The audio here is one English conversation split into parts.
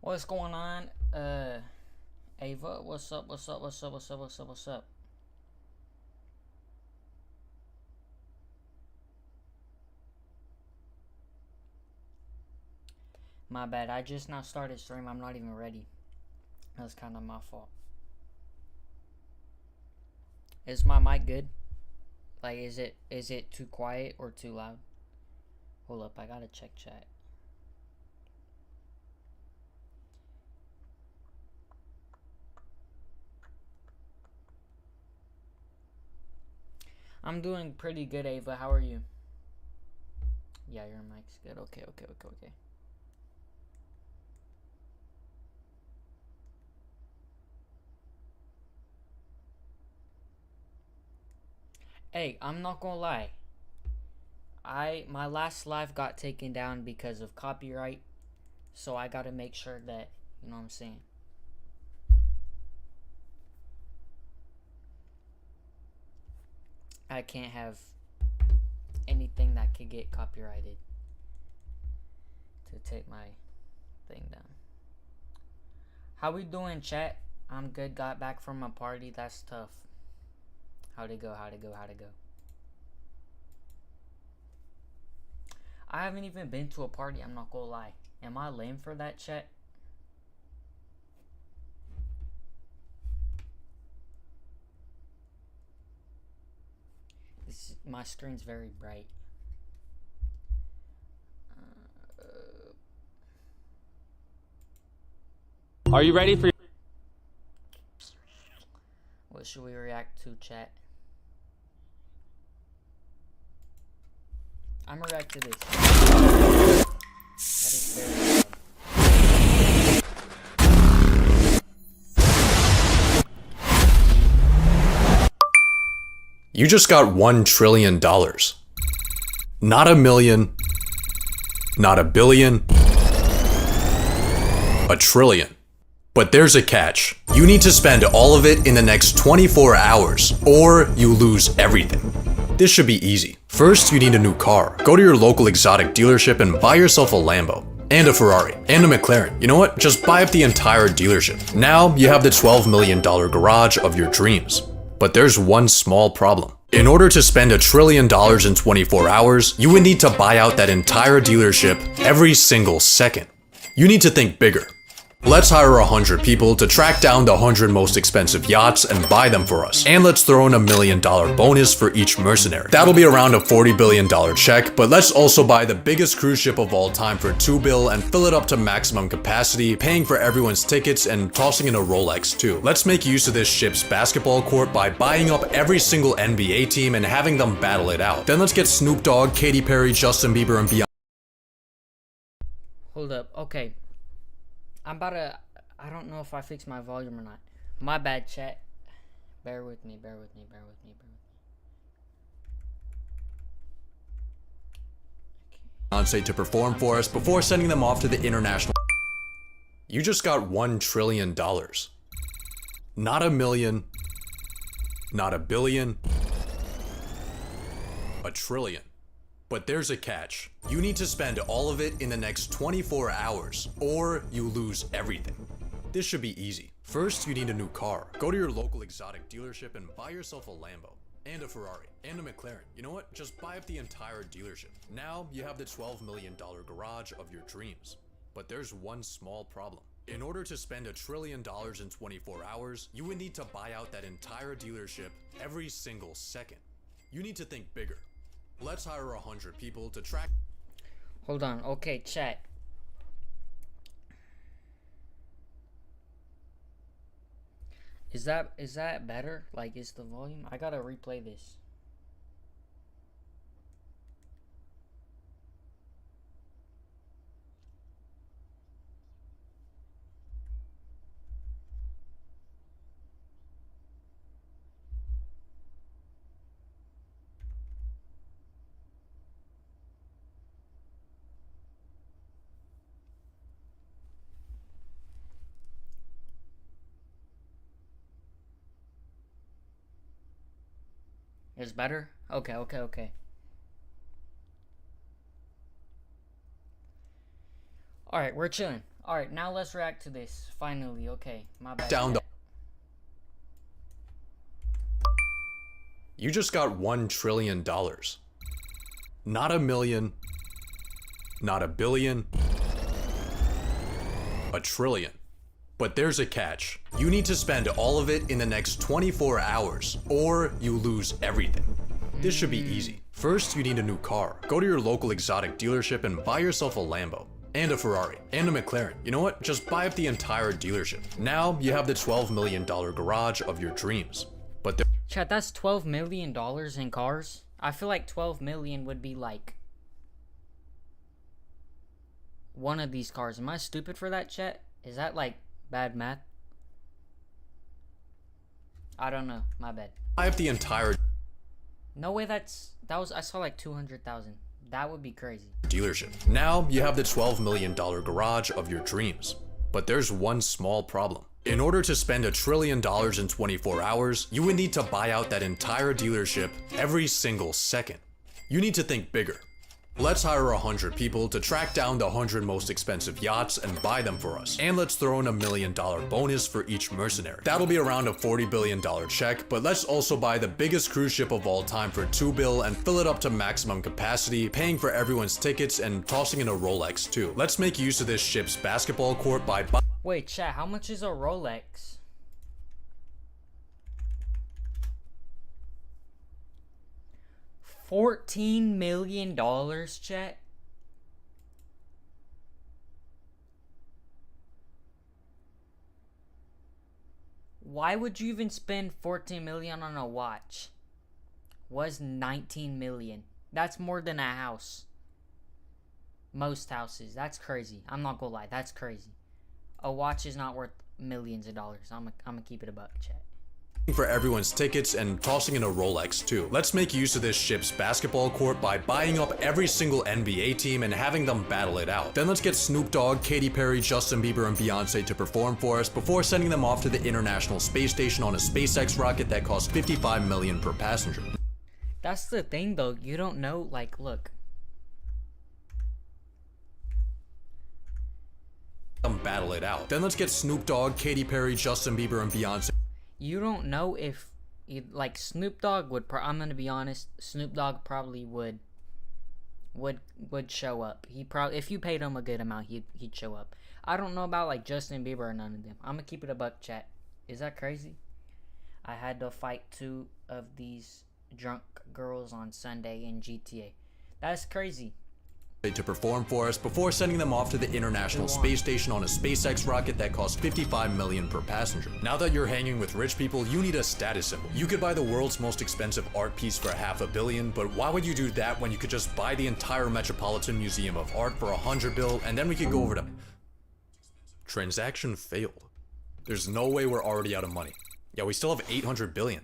What's going on? Ava, what's up? What's up? What's up? What's up? What's up? What's up? My bad. I just now started stream. I'm not even ready. That's kind of my fault. Is my mic good? Like, is it too quiet or too loud? Hold up, I gotta check chat. I'm doing pretty good, Ava. How are you? Yeah, your mic's good. Okay, okay, okay, okay. Hey, I'm not gonna lie. My last live got taken down because of copyright, so I gotta make sure that, you know what I'm saying. I can't have anything that could get copyrighted to take my thing down. How we doing, chat? I'm good. Got back from a party. That's tough. How'd it go? How'd it go? How'd it go? I haven't even been to a party. I'm not gonna lie. Am I lame for that, chat? My screen's very bright. Are you ready for? What should we react to, chat? I'm gonna react to this. That is very loud. You just got $1 trillion. Not a million, not a billion, a trillion. But there's a catch. You need to spend all of it in the next 24 hours, or you lose everything. This should be easy. First, you need a new car. Go to your local exotic dealership and buy yourself a Lambo, and a Ferrari, and a McLaren. You know what? Just buy up the entire dealership. Now, you have the $12 million garage of your dreams. But there's one small problem. In order to spend $1 trillion in 24 hours, you would need to buy out that entire dealership every single second. You need to think bigger. Let's hire 100 people to track down the 100 most expensive yachts and buy them for us. And let's throw in $1 million bonus for each mercenary. That'll be around a $40 billion check, but let's also buy the biggest cruise ship of all time for $2 billion and fill it up to maximum capacity, paying for everyone's tickets and tossing in a Rolex too. Let's make use of this ship's basketball court by buying up every single NBA team and having them battle it out. Then let's get Snoop Dogg, Katy Perry, Justin Bieber, and Beyonce. Hold up. Okay. I don't know if I fixed my volume or not. My bad, chat. Bear with me, bear with me, bear with me, bear with me. To perform for us before sending them off to the international. You just got $1 trillion. Not a million, not a billion, a trillion. But there's a catch. You need to spend all of it in the next 24 hours, or you lose everything. This should be easy. First, you need a new car. Go to your local exotic dealership and buy yourself a Lambo, and a Ferrari, and a McLaren. You know what? Just buy up the entire dealership. Now, you have the $12 million garage of your dreams. But there's one small problem. In order to spend $1 trillion in 24 hours, you would need to buy out that entire dealership every single second. You need to think bigger. Let's hire 100 people to track. Hold on. Okay, chat. Is that better? Like, is the volume? I gotta replay this. It's better? Okay, okay, okay. Alright, we're chilling. Alright, now let's react to this. Finally, okay. My bad. Down the. You just got $1 trillion. Not a million. Not a billion. A trillion. But there's a catch. You need to spend all of it in the next 24 hours, or you lose everything. This should be easy. First, you need a new car. Go to your local exotic dealership and buy yourself a Lambo. And a Ferrari. And a McLaren. You know what? Just buy up the entire dealership. Now, you have the $12 million garage of your dreams. But Chat, that's $12 million in cars? I feel like 12 million would be like one of these cars. Am I stupid for that, chat? Is that like bad math? I don't know. My bad. buy up the entire No way that was, I saw like 200,000. That would be crazy. dealership. Now, you have the $12 million garage of your dreams. But there's one small problem. In order to spend $1 trillion in 24 hours, you would need to buy out that entire dealership every single second. You need to think bigger. Let's hire 100 people to track down the 100 most expensive yachts and buy them for us. And let's throw in $1 million bonus for each mercenary. That'll be around a $40 billion check, but let's also buy the biggest cruise ship of all time for $2 billion and fill it up to maximum capacity, paying for everyone's tickets and tossing in a Rolex too. Let's make use of this ship's basketball court by Wait, chat, how much is a Rolex? $14 million, chat? Why would you even spend 14 million on a watch? Was 19 million. That's more than a house. Most houses. That's crazy. I'm not gonna lie, that's crazy. A watch is not worth millions of dollars. I'm gonna keep it a buck, chat. For everyone's tickets and tossing in a Rolex too. Let's make use of this ship's basketball court by buying up every single NBA team and having them battle it out. Then let's get Snoop Dogg, Katy Perry, Justin Bieber, and Beyonce to perform for us before sending them off to the International Space Station on a SpaceX rocket that costs $55 million per passenger. That's the thing though, you don't know, like, look. Battle it out. Then let's get Snoop Dogg, Katy Perry, Justin Bieber, and Beyonce. You don't know if, like, Snoop Dogg would, I'm gonna be honest, Snoop Dogg probably would show up. He probably, if you paid him a good amount, he'd show up. I don't know about, like, Justin Bieber or none of them. I'm gonna keep it a buck, chat. Is that crazy? I had to fight 2 of these drunk girls on Sunday in GTA. That's crazy. To perform for us before sending them off to the International Space Station on a SpaceX rocket that costs $55 million per passenger. Now that you're hanging with rich people, you need a status symbol. You could buy the world's most expensive art piece for $500 million, but why would you do that when you could just buy the entire Metropolitan Museum of Art for $100 billion and then we could go over to... Transaction failed. There's no way we're already out of money. Yeah, we still have $800 billion.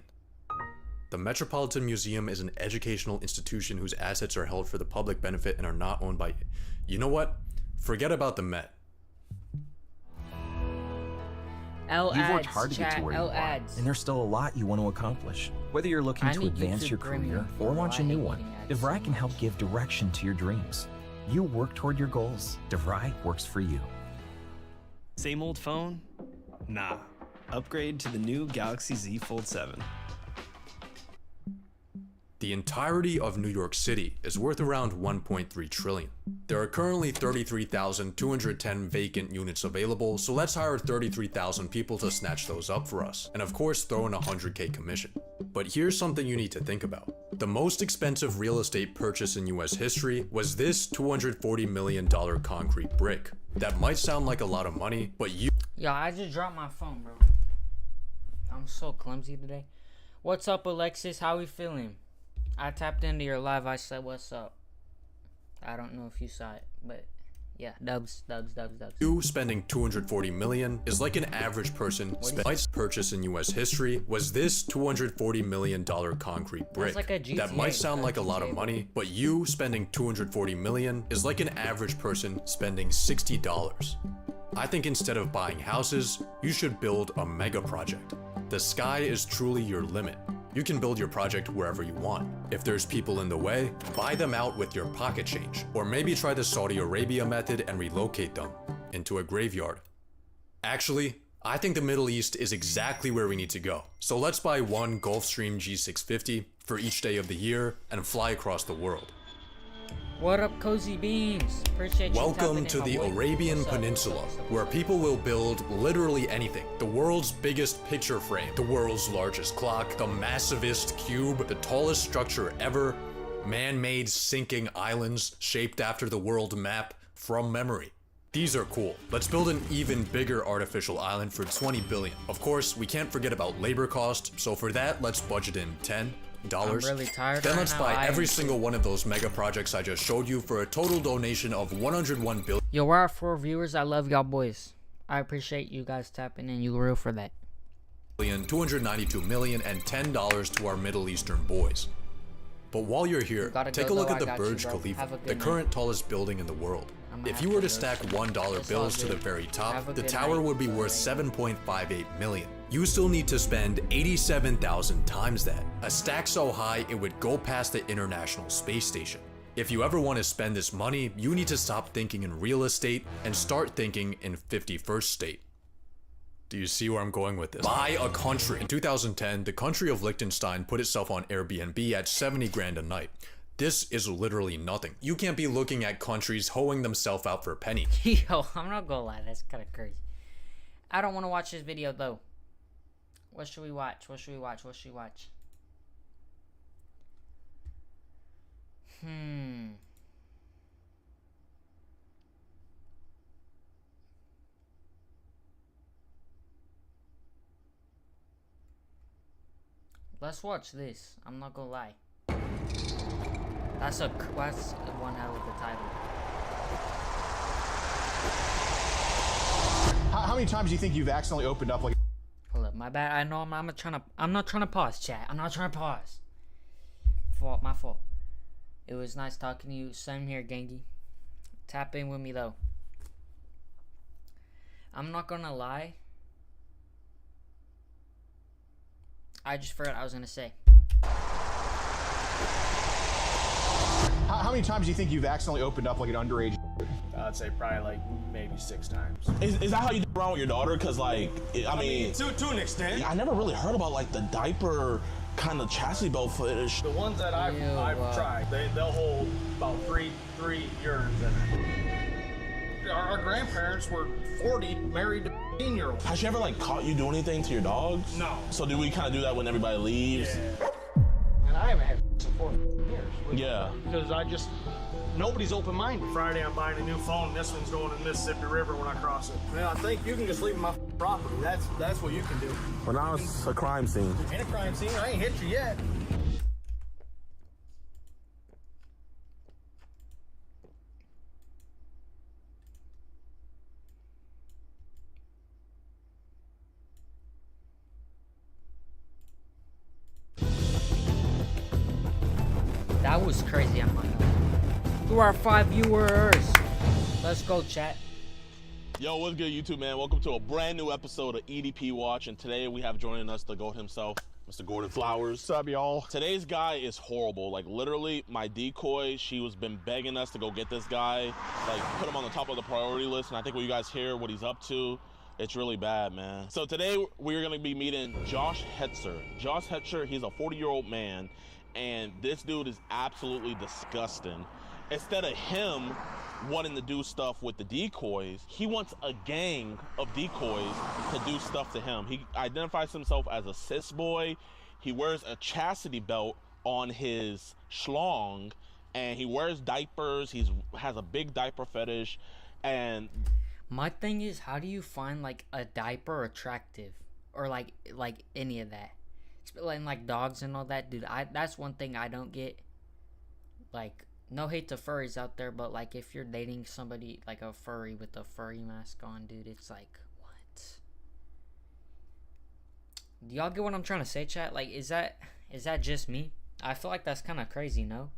The Metropolitan Museum is an educational institution whose assets are held for the public benefit and are not owned by... You know what? Forget about the Met. You've worked hard to get to where you are, and there's still a lot you want to accomplish. Whether you're looking to advance your career or launch a new one, DeVry can help give direction to your dreams. You work toward your goals. DeVry works for you. Same old phone? Nah. Upgrade to the new Galaxy Z Fold 7. The entirety of New York City is worth around $1.3 trillion. There are currently 33,210 vacant units available, so let's hire 33,000 people to snatch those up for us, and of course throw in a 100K commission. But here's something you need to think about. The most expensive real estate purchase in US history was this $240 million concrete brick. That might sound like a lot of money, but Yo, I just dropped my phone, bro. I'm so clumsy today. What's up, Alexis? How we feeling? I tapped into your live. I said, what's up? I don't know if you saw it, but yeah, dubs. You spending $240 million is like an average person might purchase in US history was this $240 million concrete brick. Like that might sound like a lot of money, but you spending $240 million is like an average person spending $60. I think instead of buying houses, you should build a mega project. The sky is truly your limit. You can build your project wherever you want. If there's people in the way, buy them out with your pocket change. Or maybe try the Saudi Arabia method and relocate them into a graveyard. Actually, I think the Middle East is exactly where we need to go. So let's buy one Gulfstream G650 for each day of the year and fly across the world. What up, Cozy Beans? Appreciate you. Welcome to the Arabian Peninsula, where people will build literally anything. The world's biggest picture frame, the world's largest clock, the massivest cube, the tallest structure ever, man-made sinking islands shaped after the world map from memory. These are cool. Let's build an even bigger artificial island for 20 billion. Of course, we can't forget about labor cost, so for that, let's budget in $10. I'm really tired Then right let's now. buy every single one of those mega projects I just showed you for a total donation of 101 billion. Yo, we're at 4 viewers. I love y'all boys. I appreciate you guys tapping in. You real for that. 292 million and $10 to our Middle Eastern boys. But while you're here, take a look at the Burj Khalifa, the current tallest building in the world. If you were to stack $1 bills to the very top, the tower would be worth 7.58 million. You still need to spend 87,000 times that. A stack so high it would go past the International Space Station. If you ever want to spend this money, you need to stop thinking in real estate and start thinking in 51st state. Do you see where I'm going with this? Buy a country. In 2010, the country of Liechtenstein put itself on Airbnb at 70 grand a night. This is literally nothing. You can't be looking at countries hoeing themselves out for pennies. Yo, I'm not gonna lie, that's kind of crazy. I don't want to watch this video though. What should we watch? What should we watch? What should we watch? Let's watch this. I'm not gonna lie. That's one hell of a title. How many times do you think you've accidentally opened up like? Hold up, my bad. I know I'm not trying to pause, chat. I'm not trying to pause. My fault. It was nice talking to you. Same here, Gengi. Tap in with me though. I'm not gonna lie. I just forgot what I was gonna say. How many times do you think you've accidentally opened up like an underage? I'd say probably like maybe 6 times. Is that how you do around with your daughter? Because like, I mean, to an extent. I never really heard about like the diaper kind of chastity belt footage. The ones that I've tried, they'll hold about three urines in it. Our grandparents were 40, married to 15-year-olds. Has she ever like caught you doing anything to your dogs? No. So do we kind of do that when everybody leaves? Yeah. And I haven't had for 4 years. Yeah. Because nobody's open-minded. Friday I'm buying a new phone. This one's going to the Mississippi River when I cross it. Well, I think you can just leave my property. That's what you can do. Well, now it's a crime scene. Ain't a crime scene. I ain't hit you yet. That was crazy. I'm not gonna lie. To our 5 viewers. Let's go, chat. Yo, what's good, YouTube, man? Welcome to a brand new episode of EDP Watch, and today we have joining us the GOAT himself, Mr. Gordon Flowers. What's up, y'all? Today's guy is horrible. Like, literally, my decoy, she was been begging us to go get this guy, like, put him on the top of the priority list, and I think when you guys hear what he's up to, it's really bad, man. So today, we're gonna be meeting Josh Hetzer. Josh Hetzer, he's a 40-year-old man, and this dude is absolutely disgusting. Instead of him wanting to do stuff with the decoys, he wants a gang of decoys to do stuff to him. He identifies himself as a cis boy. He wears a chastity belt on his schlong, and he wears diapers. He has a big diaper fetish, and My thing is, how do you find like a diaper attractive, or like any of that? Like dogs and all that, dude. That's one thing I don't get. Like, no hate to furries out there, but like if you're dating somebody like a furry with a furry mask on, dude, it's like, what? Do y'all get what I'm trying to say, chat? Like, is that just me? I feel like that's kind of crazy, no?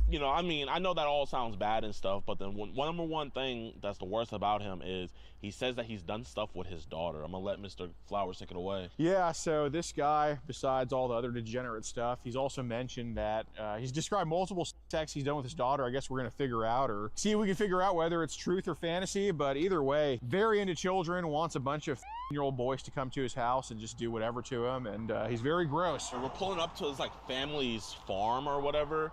you know, I mean, I know that all sounds bad and stuff, but the number one thing that's the worst about him is he says that he's done stuff with his daughter. I'm gonna let Mr. Flowers take it away. Yeah, so this guy, besides all the other degenerate stuff, he's also mentioned that he's described multiple sex he's done with his daughter. I guess we're gonna figure out, or see if we can figure out whether it's truth or fantasy, but either way, very into children, wants a bunch of year-old boys to come to his house and just do whatever to him, and he's very gross. We're pulling up to his like family's farm or whatever.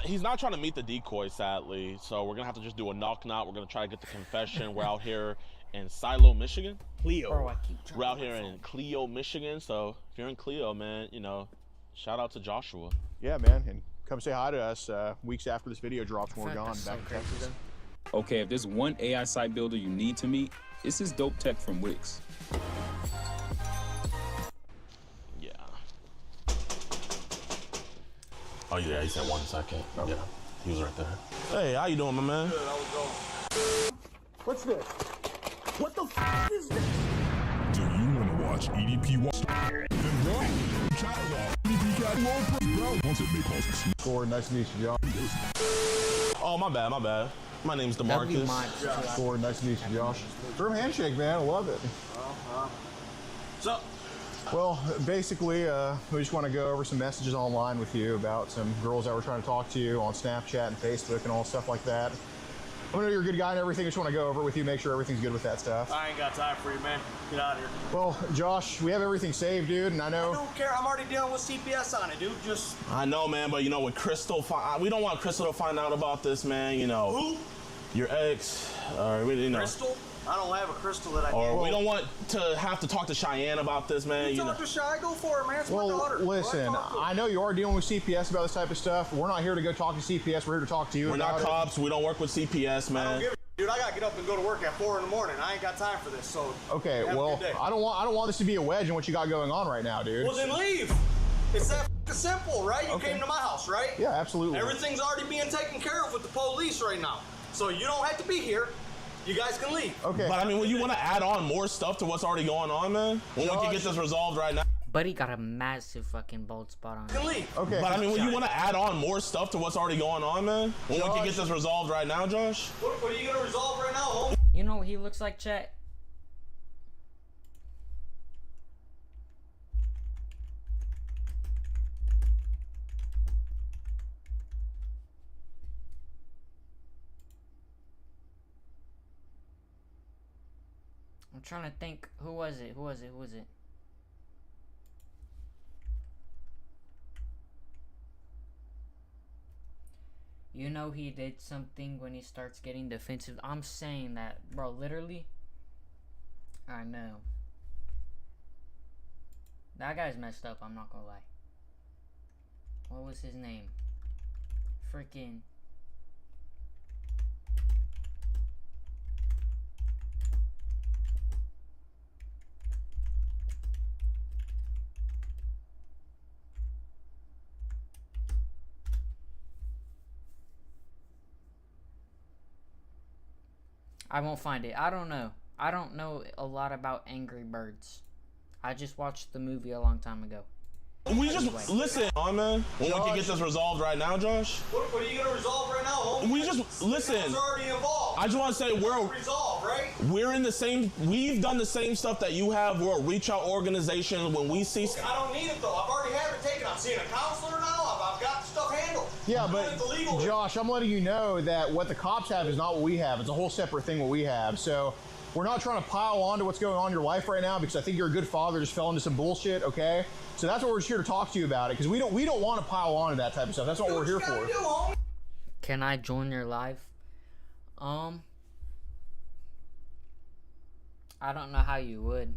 He's not trying to meet the decoy, sadly, so we're gonna have to just do a knock. We're gonna try to get the confession. We're out here in Silo, Michigan. Cleo. We're out here in Cleo, Michigan, so if you're in Cleo, man, you know, shout out to Joshua. Yeah, man, and come say hi to us weeks after this video drops when we're gone back in Texas. Okay, if there's one AI site builder you need to meet, it's this dope tech from Wix. Oh yeah, he said 1 second. Okay. Yeah, he was right there. Hey, how you doing, my man? Good, I was going. What's this? What the is this? Do you want to watch EDP watch? Then bro, catalog. EDP catalog, bro. Once it may cause a Score, nice to meet you, Josh. Oh, my bad, my bad. My name's DeMarcus. Score, nice to meet you, Josh. Firm handshake, man. I love it. What's up? Well, basically, we just want to go over some messages online with you about some girls that were trying to talk to you on Snapchat and Facebook and all stuff like that. I know you're a good guy and everything. I just want to go over with you, make sure everything's good with that stuff. I ain't got time for you, man. Get out of here. Well, Josh, we have everything saved, dude, and I know... I don't care. I'm already dealing with CPS on it, dude. Just... I know, man, but you know, with Crystal, we don't want Crystal to find out about this, man. You know, Who? Your ex, or you know. Crystal? I don't have a crystal that I Or can. we don't want to have to talk to Cheyenne about this, man. You talk to Shy, go for it, man. It's my daughter. Listen, I know you are dealing with CPS about this type of stuff. We're not here to go talk to CPS. We're here to talk to you. We're not cops. We don't work with CPS, man. I don't give a dude. I gotta get up and go to work at 4 in the morning. I ain't got time for this. So okay, well, I don't want this to be a wedge in what you got going on right now, dude. Well, then leave. It's that simple, right? You came to my house, right? Yeah, absolutely. Everything's already being taken care of with the police right now. So you don't have to be here. You guys can leave. Okay. But I mean, when you want to add on more stuff to what's already going on, man, when we can get this resolved right now. But he got a massive fucking bald spot on. You can leave. Okay. But I mean, when you want to add on more stuff to what's already going on, man, when we can get this resolved right now, Josh. What are you gonna resolve right now, homie? You know what he looks like, chat? I'm trying to think. Who was it? Who was it? Who was it? You know he did something when he starts getting defensive. I'm saying that, bro, literally. I know. That guy's messed up, I'm not gonna lie. What was his name? Freaking... I won't find it. I don't know. I don't know a lot about Angry Birds. I just watched the movie a long time ago. We just listen, man. When we can get this resolved right now, Josh. What are you gonna resolve right now, homie? We just listen. It's already involved. I just want to say resolved, right? We're in the same. We've done the same stuff that you have. We're a reach out organization. When we see, I don't need it though. I've already had it taken. I'm seeing a counselor now. I've got stuff handled. Yeah, but Josh, I'm letting you know that what the cops have is not what we have. It's a whole separate thing what we have. So we're not trying to pile on to what's going on in your life right now because I think you're a good father just fell into some bullshit, okay? So that's what we're just here to talk to you about it because we don't want to pile on to that type of stuff. That's what we're here for. Can I join your live? I don't know how you would.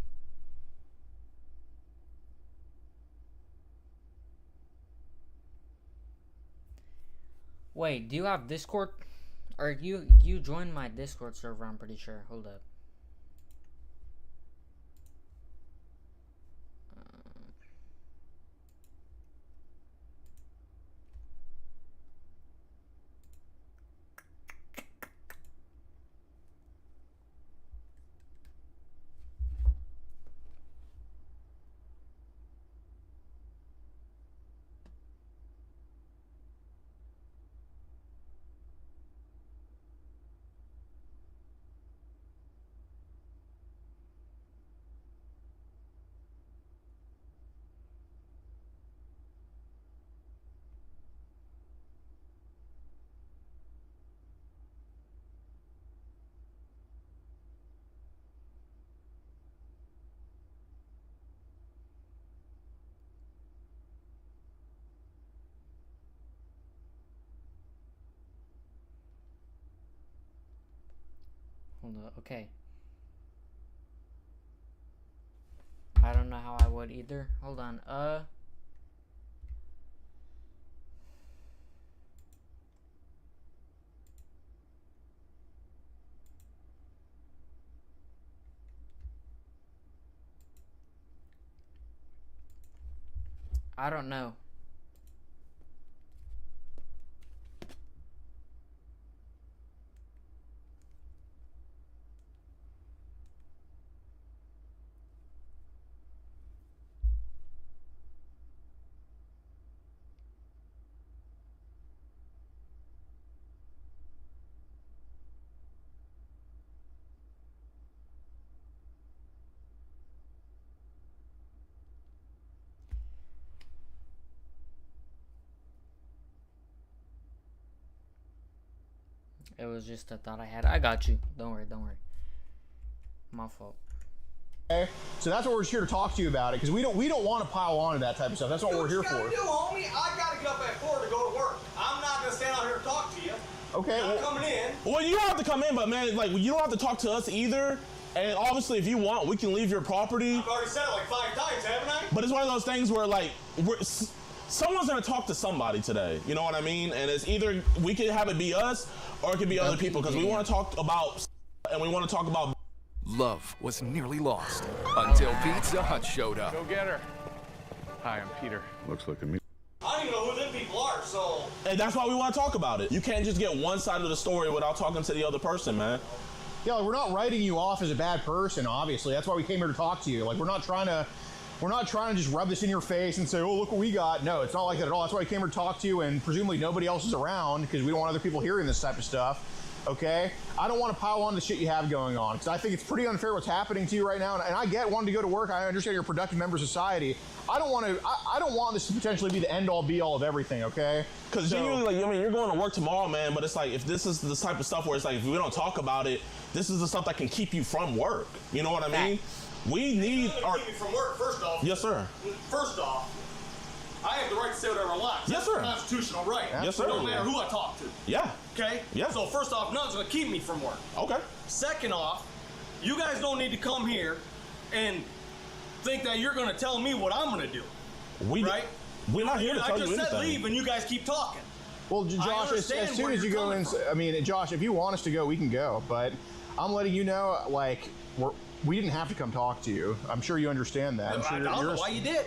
Wait, do you have Discord? Or you joined my Discord server, I'm pretty sure. Hold up. Hold on. Okay. I don't know how I would either. Hold on. I don't know. It was just a thought I had. I got you. Don't worry, don't worry. My fault. Okay, so that's what we're here to talk to you about it, because we don't want to pile on to that type of stuff. That's what we're here for. What you gotta do, homie? I gotta get up at 4 to go to work. I'm not gonna stand out here and talk to you. Okay. I'm coming in. Well, you don't have to come in, but man, like you don't have to talk to us either. And obviously, if you want, we can leave your property. I've already said it like 5 times, haven't I? But it's one of those things where like someone's gonna talk to somebody today. You know what I mean? And it's either we could have it be us or it could be other people, because we want to talk about and we want to talk about. Love was nearly lost until Pizza Hut showed up. Go get her. Hi, I'm Peter. Looks like a me. I don't even know who them people are, so. And that's why we want to talk about it. You can't just get one side of the story without talking to the other person, man. Yeah, like, we're not writing you off as a bad person, obviously. That's why we came here to talk to you. Like, we're not trying to just rub this in your face and say, oh, look what we got. No, it's not like that at all. That's why we came here to talk to you, and presumably nobody else is around, because we don't want other people hearing this type of stuff. Okay? I don't want to pile on the shit you have going on, because I think it's pretty unfair what's happening to you right now. And I get wanting to go to work. I understand you're a productive member of society. I don't want this to potentially be the end-all, be-all of everything, okay? Because genuinely, like, I mean, you're going to work tomorrow, man, but it's like, if this is the type of stuff where it's like, if we don't talk about it, this is the stuff that can keep you from work. You know what I mean? We need our... keep me from work, first off. Yes, sir. First off, I have the right to say whatever I want. Yes, sir. That's a constitutional right. Yes, sir. No matter who I talk to. Yeah. Okay? Yeah. So first off, nothing's gonna keep me from work. Okay. Second off, you guys don't need to come here and think that you're gonna tell me what I'm gonna do. Right? We're not here to tell you anything. I just said leave and you guys keep talking. Well, Josh, as soon as you go in, I mean, Josh, if you want us to go, we can go. But I'm letting you know, like, we didn't have to come talk to you. I'm sure you understand that. I don't know why you did.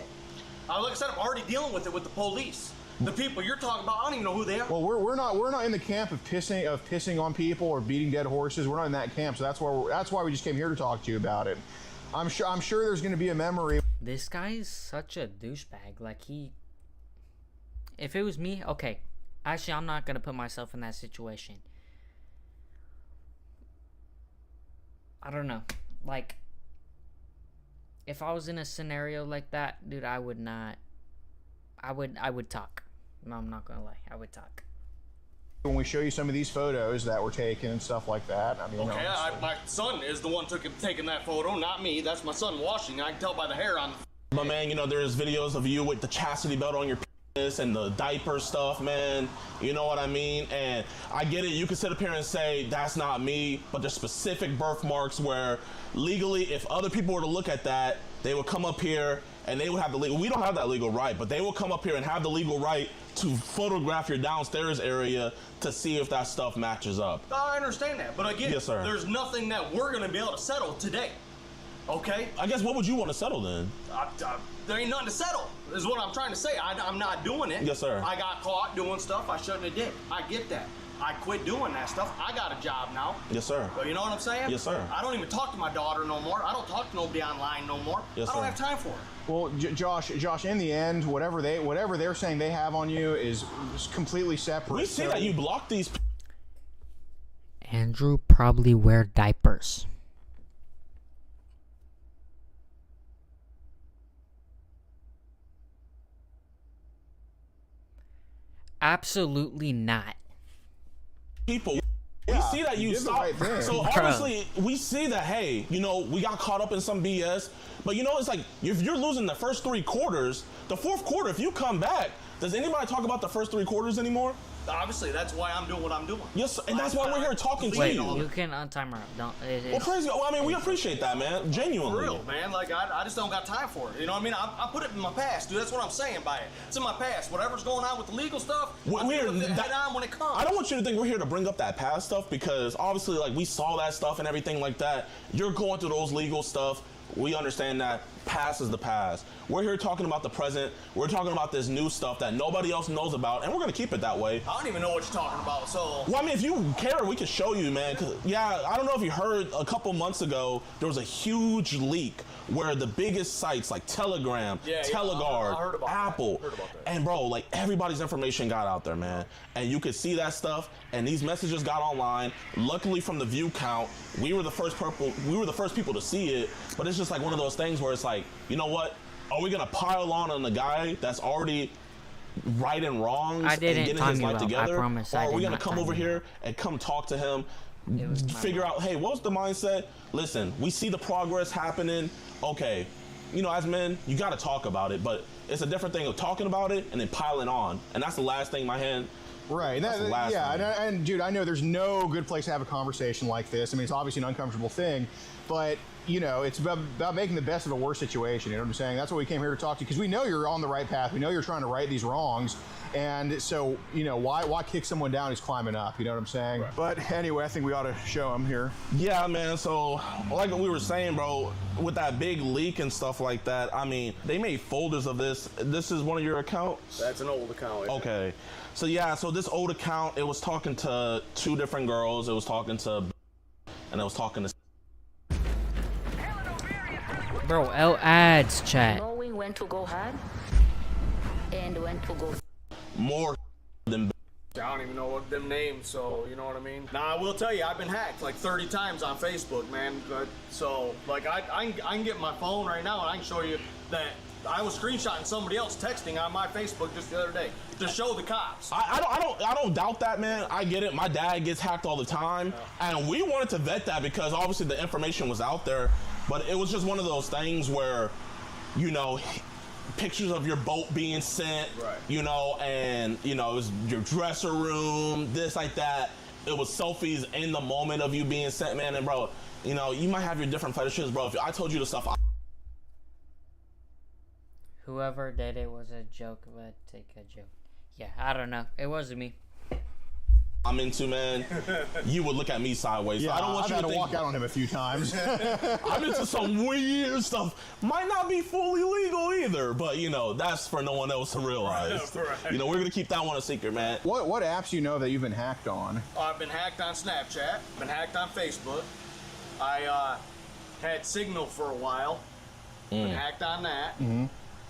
Like I said, I'm already dealing with it with the police. The people you're talking about, I don't even know who they are. Well, we're not in the camp of pissing on people or beating dead horses. We're not in that camp, so that's why we just came here to talk to you about it. I'm sure there's going to be a memory. This guy is such a douchebag. Like, if it was me, okay. Actually, I'm not gonna put myself in that situation. I don't know. Like, if I was in a scenario like that, dude, I would not. I would talk. No, I'm not gonna lie. I would talk. When we show you some of these photos that were taken and stuff like that, I mean, okay, my son is the one taking that photo, not me. That's my son washing. I can tell by the hair on. But man, you know, there's videos of you with the chastity belt on your penis and the diaper stuff, man. You know what I mean? And I get it. You can sit up here and say that's not me, but there's specific birthmarks where legally, if other people were to look at that, they would come up here and they would have the legal. We don't have that legal right, but they will come up here and have the legal right to photograph your downstairs area to see if that stuff matches up. I understand that, but again, yes, sir. There's nothing that we're going to be able to settle today. Okay? I guess what would you want to settle then? There ain't nothing to settle, is what I'm trying to say. I'm not doing it. Yes, sir. I got caught doing stuff I shouldn't have did. I get that. I quit doing that stuff. I got a job now. Yes, sir. So you know what I'm saying? Yes, sir. I don't even talk to my daughter no more. I don't talk to nobody online no more. Yes, I don't sir. have time for it. Well, Josh, in the end, whatever they're saying they have on you is completely separate. We see that you block these. Andrew probably wear diapers. Absolutely not. People, we see that you stop. Right, so obviously, we see that, hey, you know, we got caught up in some BS. But you know, it's like, if you're losing the first 3 quarters, the fourth quarter, if you come back, does anybody talk about the first 3 quarters anymore? Obviously, that's why I'm doing what I'm doing. Yes, and that's why we're here talking to you. You can untime her out. Don't. Well, praise God. Well, I mean, we appreciate that, man. Genuinely. For real, man. Like, I just don't got time for it. You know what I mean? I put it in my past, dude. That's what I'm saying by it. It's in my past. Whatever's going on with the legal stuff, I'm head on when it comes. I don't want you to think we're here to bring up that past stuff because obviously, like, we saw that stuff and everything like that. You're going through those legal stuff. We understand that past is the past. We're here talking about the present. We're talking about this new stuff that nobody else knows about, and we're gonna keep it that way. I don't even know what you're talking about, so. Well, I mean, if you care, we can show you, man. 'Cause, yeah, I don't know if you heard a couple months ago, there was a huge leak where the biggest sites like Telegram, Teleguard, Apple, and bro, like everybody's information got out there, man. And you could see that stuff, and these messages got online. Luckily, from the view count, we were the first people to see it. But it's just like one of those things where it's like, you know what? Are we gonna pile on the guy that's already right and wrongs and getting his life together? I promise. Or are we gonna come over here and come talk to him, figure out, hey, what's the mindset? Listen, we see the progress happening. Okay, you know, as men, you gotta talk about it, but it's a different thing of talking about it and then piling on. And that's the last thing Right. And dude, I know there's no good place to have a conversation like this. I mean, it's obviously an uncomfortable thing, but you know, it's about making the best of a worse situation. You know what I'm saying? That's what we came here to talk to you, because we know you're on the right path. We know you're trying to right these wrongs. And so, you know, why kick someone down who's climbing up? You know what I'm saying? Right. But anyway, I think we ought to show him here. Yeah, man. So, like we were saying, bro, with that big leak and stuff like that, I mean, they made folders of this. This is one of your accounts? That's an old account. Okay. So, yeah, so this old account, it was talking to 2 different girls. It was talking to, and it was talking to. Bro, L ads chat. Knowing when to go hard and when to go more than. I don't even know what them names, so you know what I mean? Nah, I will tell you, I've been hacked like 30 times on Facebook, man. So, like, I can get my phone right now and I can show you that I was screenshotting somebody else texting on my Facebook just the other day to show the cops. I don't doubt that, man. I get it. My dad gets hacked all the time, and we wanted to vet that because obviously the information was out there, but it was just one of those things where, you know, pictures of your boat being sent, you know, and you know, it was your dresser room, this like that. It was selfies in the moment of you being sent, man. And bro, you know, you might have your different fetishes, bro. If I told you the stuff. Whoever did it was a joke, but take a joke. Yeah, I don't know. It wasn't me. I'm into, man, you would look at me sideways. Yeah, I don't want I've you had to think, walk out on him a few times. I'm into some weird stuff. Might not be fully legal either, but you know, that's for no one else to realize. You know, we're gonna keep that one a secret, man. What apps do you know that you've been hacked on? I've been hacked on Snapchat. Been hacked on Facebook. I had Signal for a while. Been hacked on that.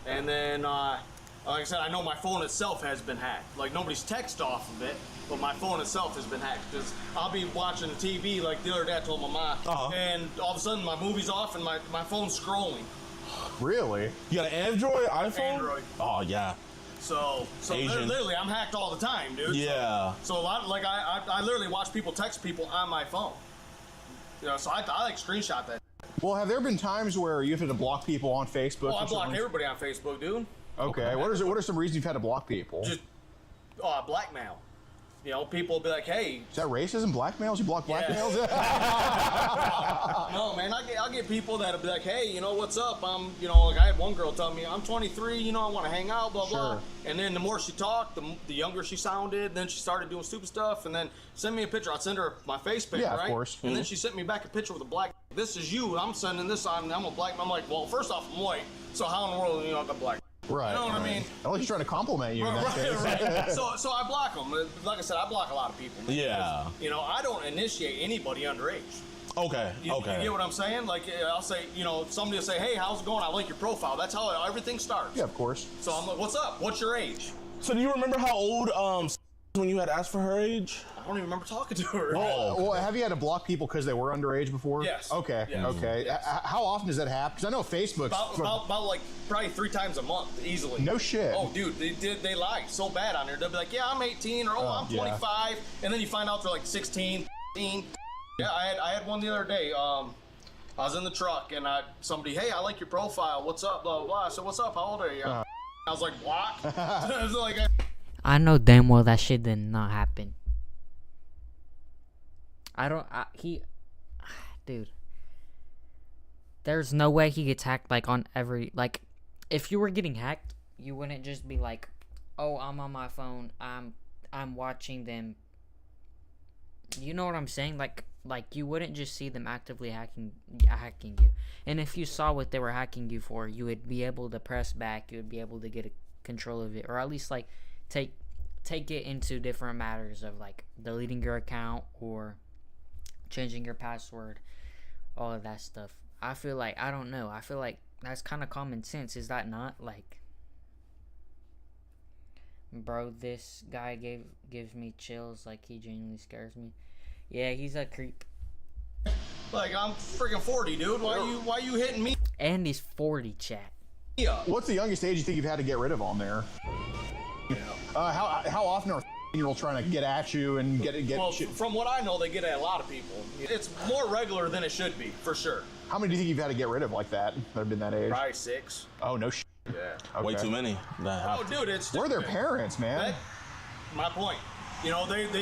And then, like I said, I know my phone itself has been hacked. Like, nobody's text off of it, but my phone itself has been hacked. Because I'll be watching TV, like the other day I told my mom, and all of a sudden my movie's off and my phone's scrolling. Really? You got an Android, iPhone? Android. Oh, yeah. So literally, I'm hacked all the time, dude. Yeah. So a lot, like, I literally watch people text people on my phone. You know, so I like screenshot that. Well, have there been times where you've had to block people on Facebook? Oh, I block everybody on Facebook, dude. Okay. What are some reasons you've had to block people? Just blackmail. You know, people will be like, "Hey." Is that racism? Blackmails? You block blackmails? No, man. I'll get people that'll be like, "Hey, you know what's up? You know, like I had one girl tell me, I'm 23. You know, I want to hang out, blah blah." And then the more she talked, the younger she sounded. Then she started doing stupid stuff, and then send me a picture. I'd send her my face picture, right? Of course. And then she sent me back a picture with a black. This is you. I'm sending this on. I'm a black. I'm like, well, first off, I'm white. So how in the world, you know, I'm black? Right. You know what I mean? At least trying to compliment you in that case. Right. So I block them. Like I said, I block a lot of people. Yeah. You know, I don't initiate anybody underage. Okay. You get what I'm saying? Like, I'll say, you know, somebody will say, "Hey, how's it going? I like your profile." That's how everything starts. Yeah, of course. So I'm like, "What's up? What's your age?" So do you remember how old when you had asked for her age? I don't even remember talking to her. Well, have you had to block people because they were underage before? Yes. Okay. Yes. Okay. Yes. How often does that happen? Because I know Facebook. About like probably 3 times a month, easily. No shit. Oh, dude, they lie so bad on there. They'll be like, "Yeah, I'm 18," or "Oh, I'm 25," and then you find out they're like 16, 15. Yeah, I had one the other day. I was in the truck and somebody, "Hey, I like your profile. What's up?" Blah blah blah. I said, "What's up? How old are you?" I was like, "What?" I was like, I know damn well that shit did not happen. Dude. There's no way he gets hacked, like, on every, like, if you were getting hacked, you wouldn't just be like, oh, I'm on my phone, I'm watching them. You know what I'm saying? Like you wouldn't just see them actively hacking you. And if you saw what they were hacking you for, you would be able to press back. You would be able to get a control of it, or at least like take it into different matters of like deleting your account or changing your password, all of that stuff. I feel like, I don't know, I feel like that's kind of common sense, is that not? Like, bro, this guy gives me chills, like he genuinely scares me. Yeah, he's a creep. Like, I'm freaking 40, dude. Why you hitting me? And he's 40, chat. Yeah. What's the youngest age you think you've had to get rid of on there? Yeah. How often are year-old trying to get at you and get Well, shit? from what I know, they get at a lot of people. It's more regular than it should be, for sure. How many do you think you've had to get rid of like that have been that age? Probably 6. Oh, no shit. Yeah. Okay. Way too many. Oh, dude, it's... Where are their parents, man? My point. You know, they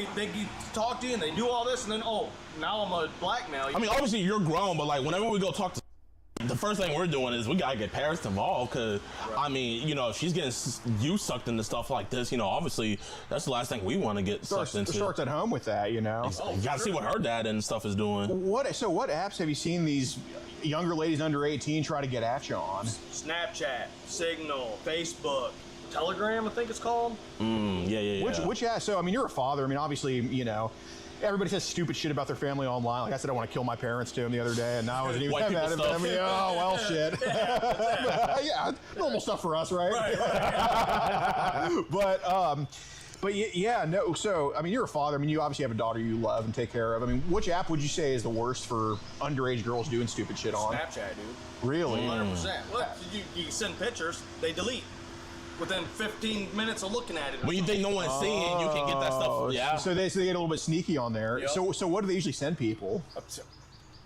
talk to you and they do all this, and then, oh, now I'm a blackmail. I mean, obviously you're grown, but like whenever we go talk to, the first thing we're doing is we gotta get parents involved, because I mean, you know, if she's getting you sucked into stuff like this, you know, obviously that's the last thing we want to get sucked into. Starts at home with that, you know. You gotta see what her dad and stuff is doing. What apps have you seen these younger ladies under 18 try to get at you on? Snapchat, Signal, Facebook, Telegram, I think it's called. Yeah. Which app? So I mean, you're a father. I mean, obviously, you know, everybody says stupid shit about their family online. Like I said, I want to kill my parents to him the other day, and now I wasn't even mad at him. I mean, oh well, shit. Yeah, normal stuff for us, right? But yeah, no. So I mean, you're a father. I mean, you obviously have a daughter you love and take care of. I mean, which app would you say is the worst for underage girls doing stupid shit on? Snapchat, dude. Really? 100%. Look, you send pictures, they delete. Within 15 minutes of looking at it. When you think no one's seeing, you can get that stuff. Yeah. So they get a little bit sneaky on there. Yep. So what do they usually send people?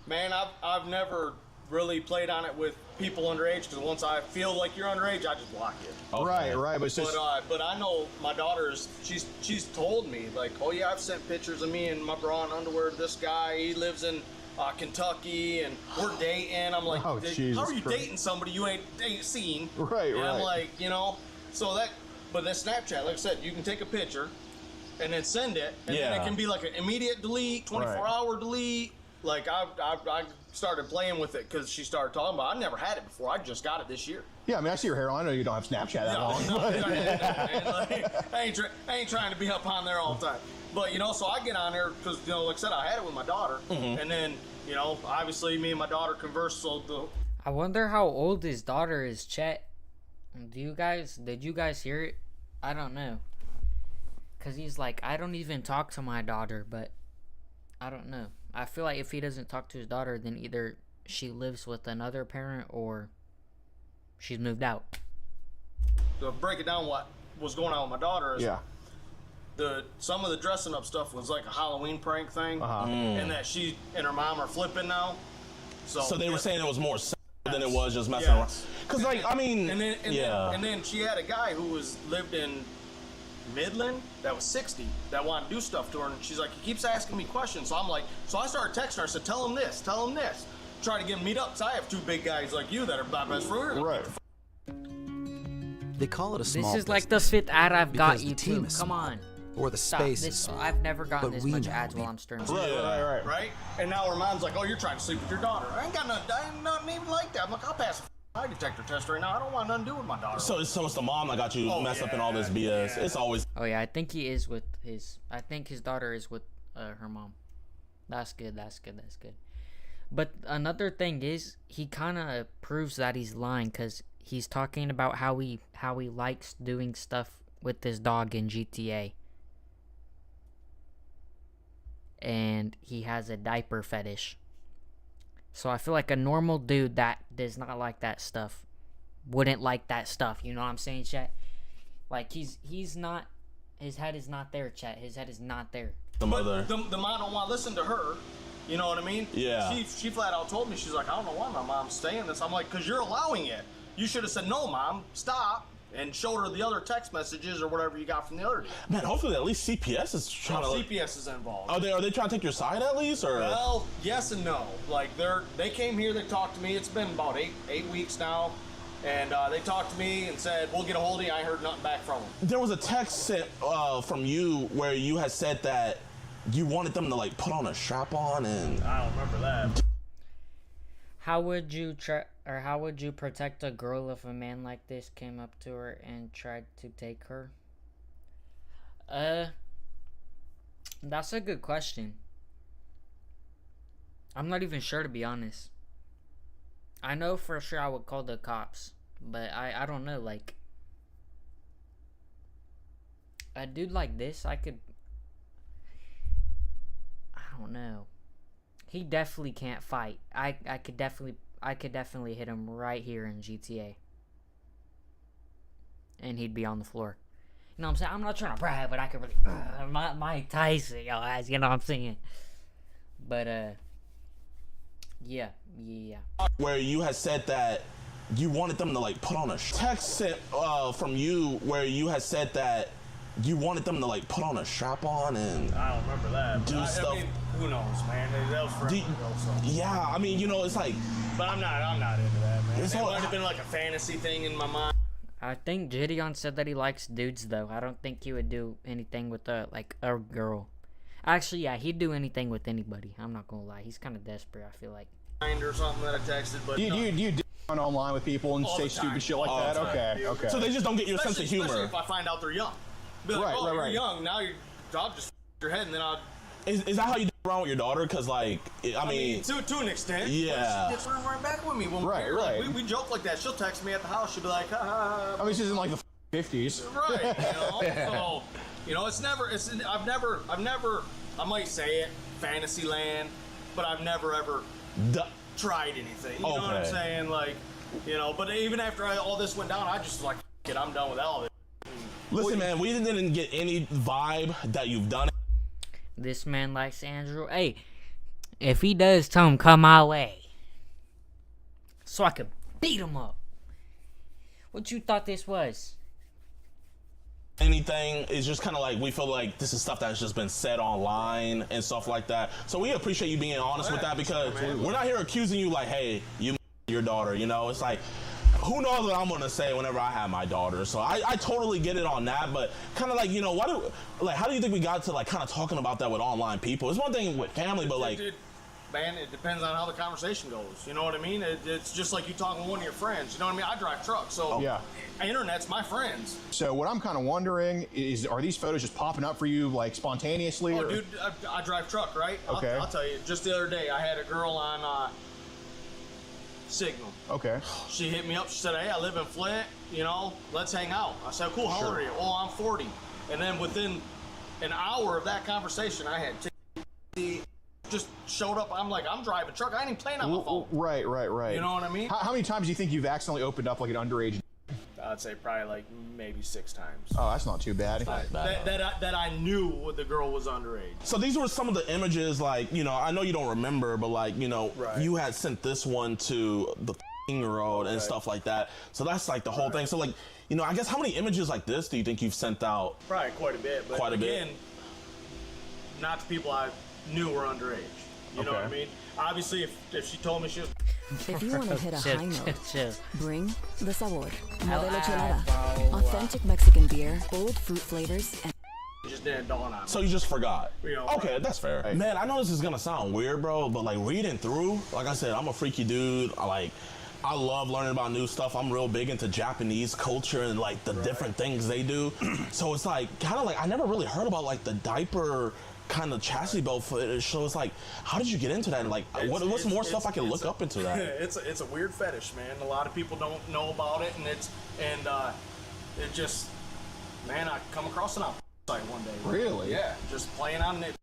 Man, I've never really played on it with people underage, because once I feel like you're underage, I just block you. Okay. Right. But I know my daughter's. She's told me, like, oh yeah, I've sent pictures of me in my bra and underwear to this guy. He lives in Kentucky, and we're dating. I'm like, how are you dating somebody you ain't seen? Right. And I'm like, you know. So but then Snapchat, like I said, you can take a picture and then send it, and then it can be like an immediate delete, 24-hour delete. Like I started playing with it because she started talking about it. I never had it before. I just got it this year. Yeah, I mean, I see your hairline. I know you don't have Snapchat that long. No, I ain't trying to be up on there all the time. But, you know, so I get on there because, you know, like I said, I had it with my daughter. And then, you know, obviously me and my daughter converse. I wonder how old his daughter is, Chet. Did you guys hear it? I don't know. Because he's like, I don't even talk to my daughter, but I don't know. I feel like if he doesn't talk to his daughter, then either she lives with another parent or she's moved out. To break it down, what was going on with my daughter is some of the dressing up stuff was like a Halloween prank thing, and that she and her mom are flipping now. So they were saying it was more than it was just messing around. Because, like, I mean, and then she had a guy who lived in Midland that was 60 that wanted to do stuff to her, and she's like, he keeps asking me questions. So I'm like, so I started texting her. I said, tell him this, try to get him meet up, because I have two big guys like you that are my best friends. Right. They call it a small This is like the 5th ad I've got you to. Come on. Or the space is small. I've never gotten this much ads while I'm stirring. Right. And now her mom's like, oh, you're trying to sleep with your daughter. I ain't nothing even like that. I'm like, I'll pass a lie detector test right now. I don't want nothing to do with my daughter. So it's the mom that got you messed up in all this BS. It's always. Oh yeah, I think he is with his. I think his daughter is with her mom. That's good. But another thing is, he kind of proves that he's lying, because he's talking about how he likes doing stuff with his dog in GTA. And he has a diaper fetish. So I feel like a normal dude that does not like that stuff wouldn't like that stuff. You know what I'm saying, chat? Like, he's not, his head is not there, chat. His head is not there. The mother. The mom don't want to listen to her. You know what I mean? Yeah. She flat out told me, she's like, I don't know why my mom's saying this. I'm like, because you're allowing it. You should have said, no, mom, stop. and showed her the other text messages or whatever you got from the other dude. Man, hopefully at least CPS is trying to. CPS is involved. Are they trying to take your side at least, or? Well, yes and no. Like they came here, they talked to me. It's been about eight weeks now, and they talked to me and said we'll get a hold of you. I heard nothing back from them. There was a text sent from you where you had said that you wanted them to like put on a strap on, and I don't remember that. How would you how would you protect a girl if a man like this came up to her and tried to take her? That's a good question. I'm not even sure, to be honest. I know for sure I would call the cops, but I don't know, like a dude like this, I don't know. He definitely can't fight. I could definitely hit him right here in GTA. And he'd be on the floor. You know what I'm saying? I'm not trying to brag, but I could really Mike Tyson, y'all ass, you know what I'm saying? But yeah. Where you had said that you wanted them to like put on a text sent from you where you had said that you wanted them to like put on a strap on, and I don't remember that. Do stuff. I mean, who knows, man? That was forever ago. So. Yeah, I mean, you know, it's like. But I'm not into that, man. It might have been like a fantasy thing in my mind. I think Gideon said that he likes dudes, though. I don't think he would do anything with a girl. Actually, yeah, he'd do anything with anybody. I'm not gonna lie. He's kind of desperate, I feel like. Or something that I texted, but do you online with people and say stupid shit like that? Okay. So they just don't get your sense of humor. Especially if I find out they're young. Be like, you're young. Now I'll just your head, and then I'll. Is that how you do around with your daughter? Because like, I mean, to an extent. Yeah. She gets right back with me when we're here. Right. Like, we joke like that. She'll text me at the house. She'll be like, I mean, this isn't like the 50s. Right. So, it's never. I've never. I might say it, Fantasyland, but I've never ever tried anything. You know what I'm saying? Like, But even after all this went down, I just like, I'm done with all of it. Listen, man, we didn't get any vibe that you've done it. This man likes Andrew. Hey, if he does, tell him come my way, so I could beat him up. What you thought this was? Anything is just kind of like we feel like this is stuff that's just been said online and stuff like that. So we appreciate you being honest with that, because we're not here accusing you like, hey, you your daughter. It's like, who knows what I'm gonna say whenever I have my daughter. So I totally get it on that, but kind of like, how do you think we got to like kind of talking about that with online people? It's one thing with family, but like. Man, it depends on how the conversation goes. You know what I mean? It's just like you talking to one of your friends. You know what I mean? I drive trucks, so internet's my friends. So what I'm kind of wondering is, are these photos just popping up for you like spontaneously? Oh, dude, I drive truck, right? Okay. I'll tell you. Just the other day, I had a girl on Signal. Okay. She hit me up. She said, hey, I live in Flint. Let's hang out. I said, cool. How old are you? Oh, I'm 40. And then within an hour of that conversation, I had just showed up. I'm like, I'm driving truck. I ain't even playing on my phone. Right. You know what I mean? How many times do you think you've accidentally opened up like an underage? I'd say probably like maybe 6 times. Oh, that's not too bad. That I knew the girl was underage. So these were some of the images, like, I know you don't remember, but like, you had sent this one to the year-old and stuff like that. So that's like the whole thing. So like, I guess how many images like this do you think you've sent out? Probably quite a bit. But again, not to people I knew were underage. You know what I mean? Obviously, if she told me she was... If you want to hit a high note, bring the Sabor. Modelo Chelada. Authentic Mexican beer, bold fruit flavors, and... It just didn't dawn on me. So you just forgot. Okay, right. That's fair. Right. Man, I know this is going to sound weird, bro, but like reading through, like I said, I'm a freaky dude. I love learning about new stuff. I'm real big into Japanese culture and like the different things they do. So it's like, kind of like, I never really heard about like the diaper kind of chastity belt footage. So it's like, how did you get into that? And like, what's more stuff I can look up into that? It's a weird fetish, man. A lot of people don't know about it, and it just, man, I come across it on site one day. Really? Yeah, just playing on it.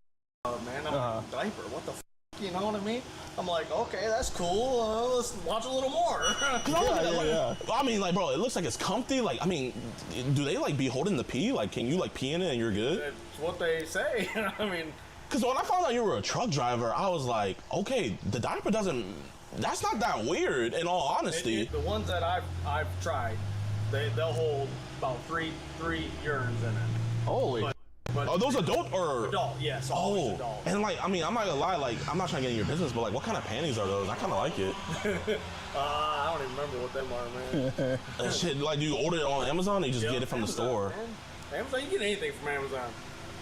Man, I'm in a diaper. What the f? You know what I mean? I'm like, okay, that's cool. Let's watch a little more. Yeah. I mean, like, bro, it looks like it's comfy. Like, I mean, do they like be holding the pee? Like, can you like pee in it and you're good? That's what they say. I mean, because when I found out you were a truck driver, I was like, okay, the diaper doesn't. That's not that weird, in all honesty. The ones that I've tried, they'll hold about three urines in it. Holy. But are those adult or adult? Yes. Always adult. And like, I mean, I'm not gonna lie. Like, I'm not trying to get in your business, but like, what kind of panties are those? I kind of like it. I don't even remember what them are, man. And shit, like, do you order it on Amazon? Or you just get it from Amazon, the store. Man. Amazon, you get anything from Amazon.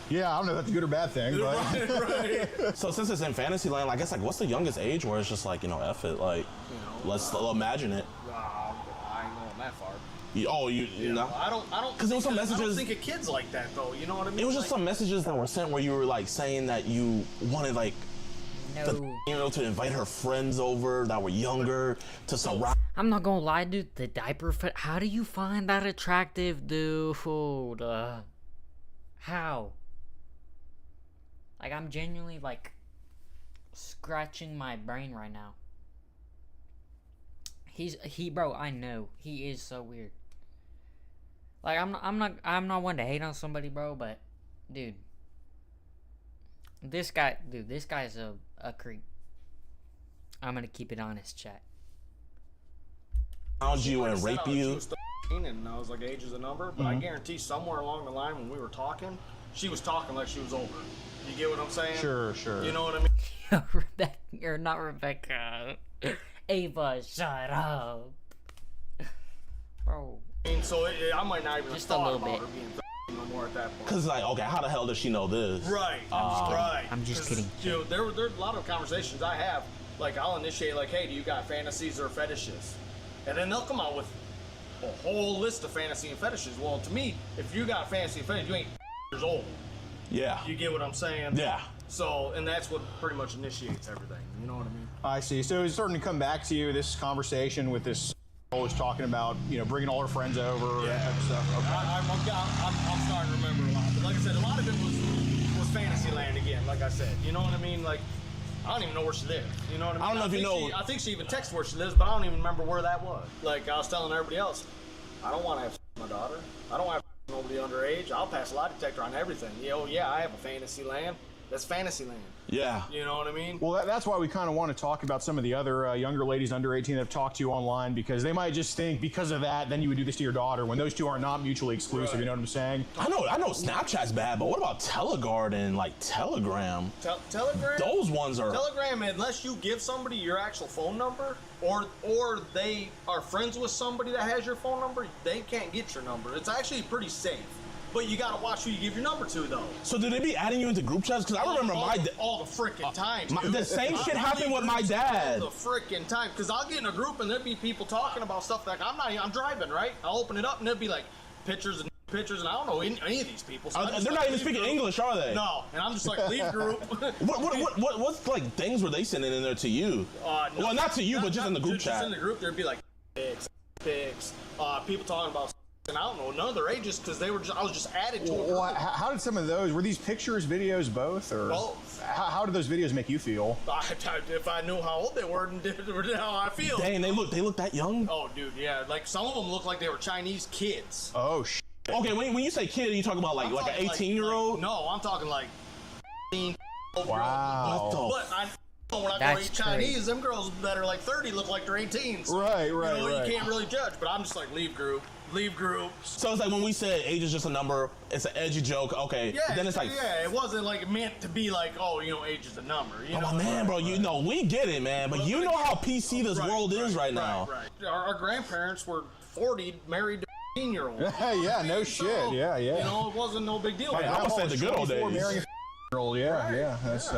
Yeah, I don't know if that's a good or bad thing, but. right. So since it's in Fantasyland, I guess like, what's the youngest age where it's just like, you know, F it, like, let's imagine it. I ain't going that far. You know? I don't. Because there was some messages. I don't think of kids like that though. You know what I mean? It was just some messages that were sent where you were like saying that you wanted like, to invite her friends over that were younger to surround. I'm not gonna lie, dude. The diaper fit. How do you find that attractive, dude? How? Like, I'm genuinely like scratching my brain right now. Bro, I know he is so weird. Like, I'm not one to hate on somebody, bro, but dude, this guy's a creep. I'm gonna keep it honest, chat. Found you and rape you. And I was like, age is a number, but I guarantee somewhere along the line when we were talking, she was talking like she was older. You get what I'm saying? Sure. You know what I mean? Rebecca, or not Rebecca. Ava, shut up. Bro. So I might not even just have a little about bit. her being no more at that point. Cause like, okay, how the hell does she know this? Right. I'm just kidding. You know, there are a lot of conversations I have. Like, I'll initiate like, hey, do you got fantasies or fetishes? And then they'll come out with a whole list of fantasy and fetishes. Well, to me, if you got fantasy and fetish, you ain't years old. Yeah. You get what I'm saying? Yeah. So, and that's what pretty much initiates everything. You know what I mean? I see. So it's starting to come back to you, this conversation with this always talking about, you know, bringing all her friends over and stuff. Okay. I'm starting to remember a lot. But like I said, a lot of it was Fantasyland again, like I said. You know what I mean? Like, I don't even know where she lives. You know what I mean? I don't know if you know. I think she even texted where she lives, but I don't even remember where that was. Like, I was telling everybody else, I don't want to have my daughter. I don't want to have nobody underage. I'll pass a lie detector on everything. Yeah, I have a Fantasyland. That's Fantasyland. Yeah. You know what I mean? Well, that's why we kind of want to talk about some of the other younger ladies under 18 that have talked to you online, because they might just think because of that, then you would do this to your daughter when those two are not mutually exclusive. Right. You know what I'm saying? I know Snapchat's bad, but what about Teleguard and like Telegram? Telegram? Those ones are... Telegram, unless you give somebody your actual phone number, or they are friends with somebody that has your phone number, they can't get your number. It's actually pretty safe. But you gotta watch who you give your number to, though. So do they be adding you into group chats? Because I remember all the freaking time. The same shit happened with my dad. All the freaking time. Because I'll get in a group and there'll be people talking about stuff like I'm driving, right? I'll open it up and there'll be like pictures, and I don't know any of these people. So they're not even speaking English, are they? No, and I'm just like, leave group. What's like things were they sending in there to you? Well, not to you, but just in the group chat. Just in the group, there'd be like pics, people talking about. And I don't know none of their ages because I was just added to it. Well, how did some of those, were these pictures, videos, both? Or both. How did those videos make you feel? If I knew how old they were and how I feel. Dang, they look that young? Oh, dude, yeah. Like, some of them look like they were Chinese kids. Oh, shit. Okay, when you say kid, are you talking about like an 18-year-old? No, I'm talking like 15. Wow. But when I go eat Chinese, them girls that are like 30 look like they're 18s. Right. You can't really judge, but I'm just like, leave group. So it's like when we say age is just a number, it's an edgy joke, okay. Yeah, then it's like, it wasn't like meant to be like, oh, age is a number. Man, bro, we get it, man. But you know how PC this world is right now. Right. Our grandparents were 40, married to 15-year-olds. Yeah, no shit. Yeah. It wasn't no big deal. I would say the good old days. Yeah. That's.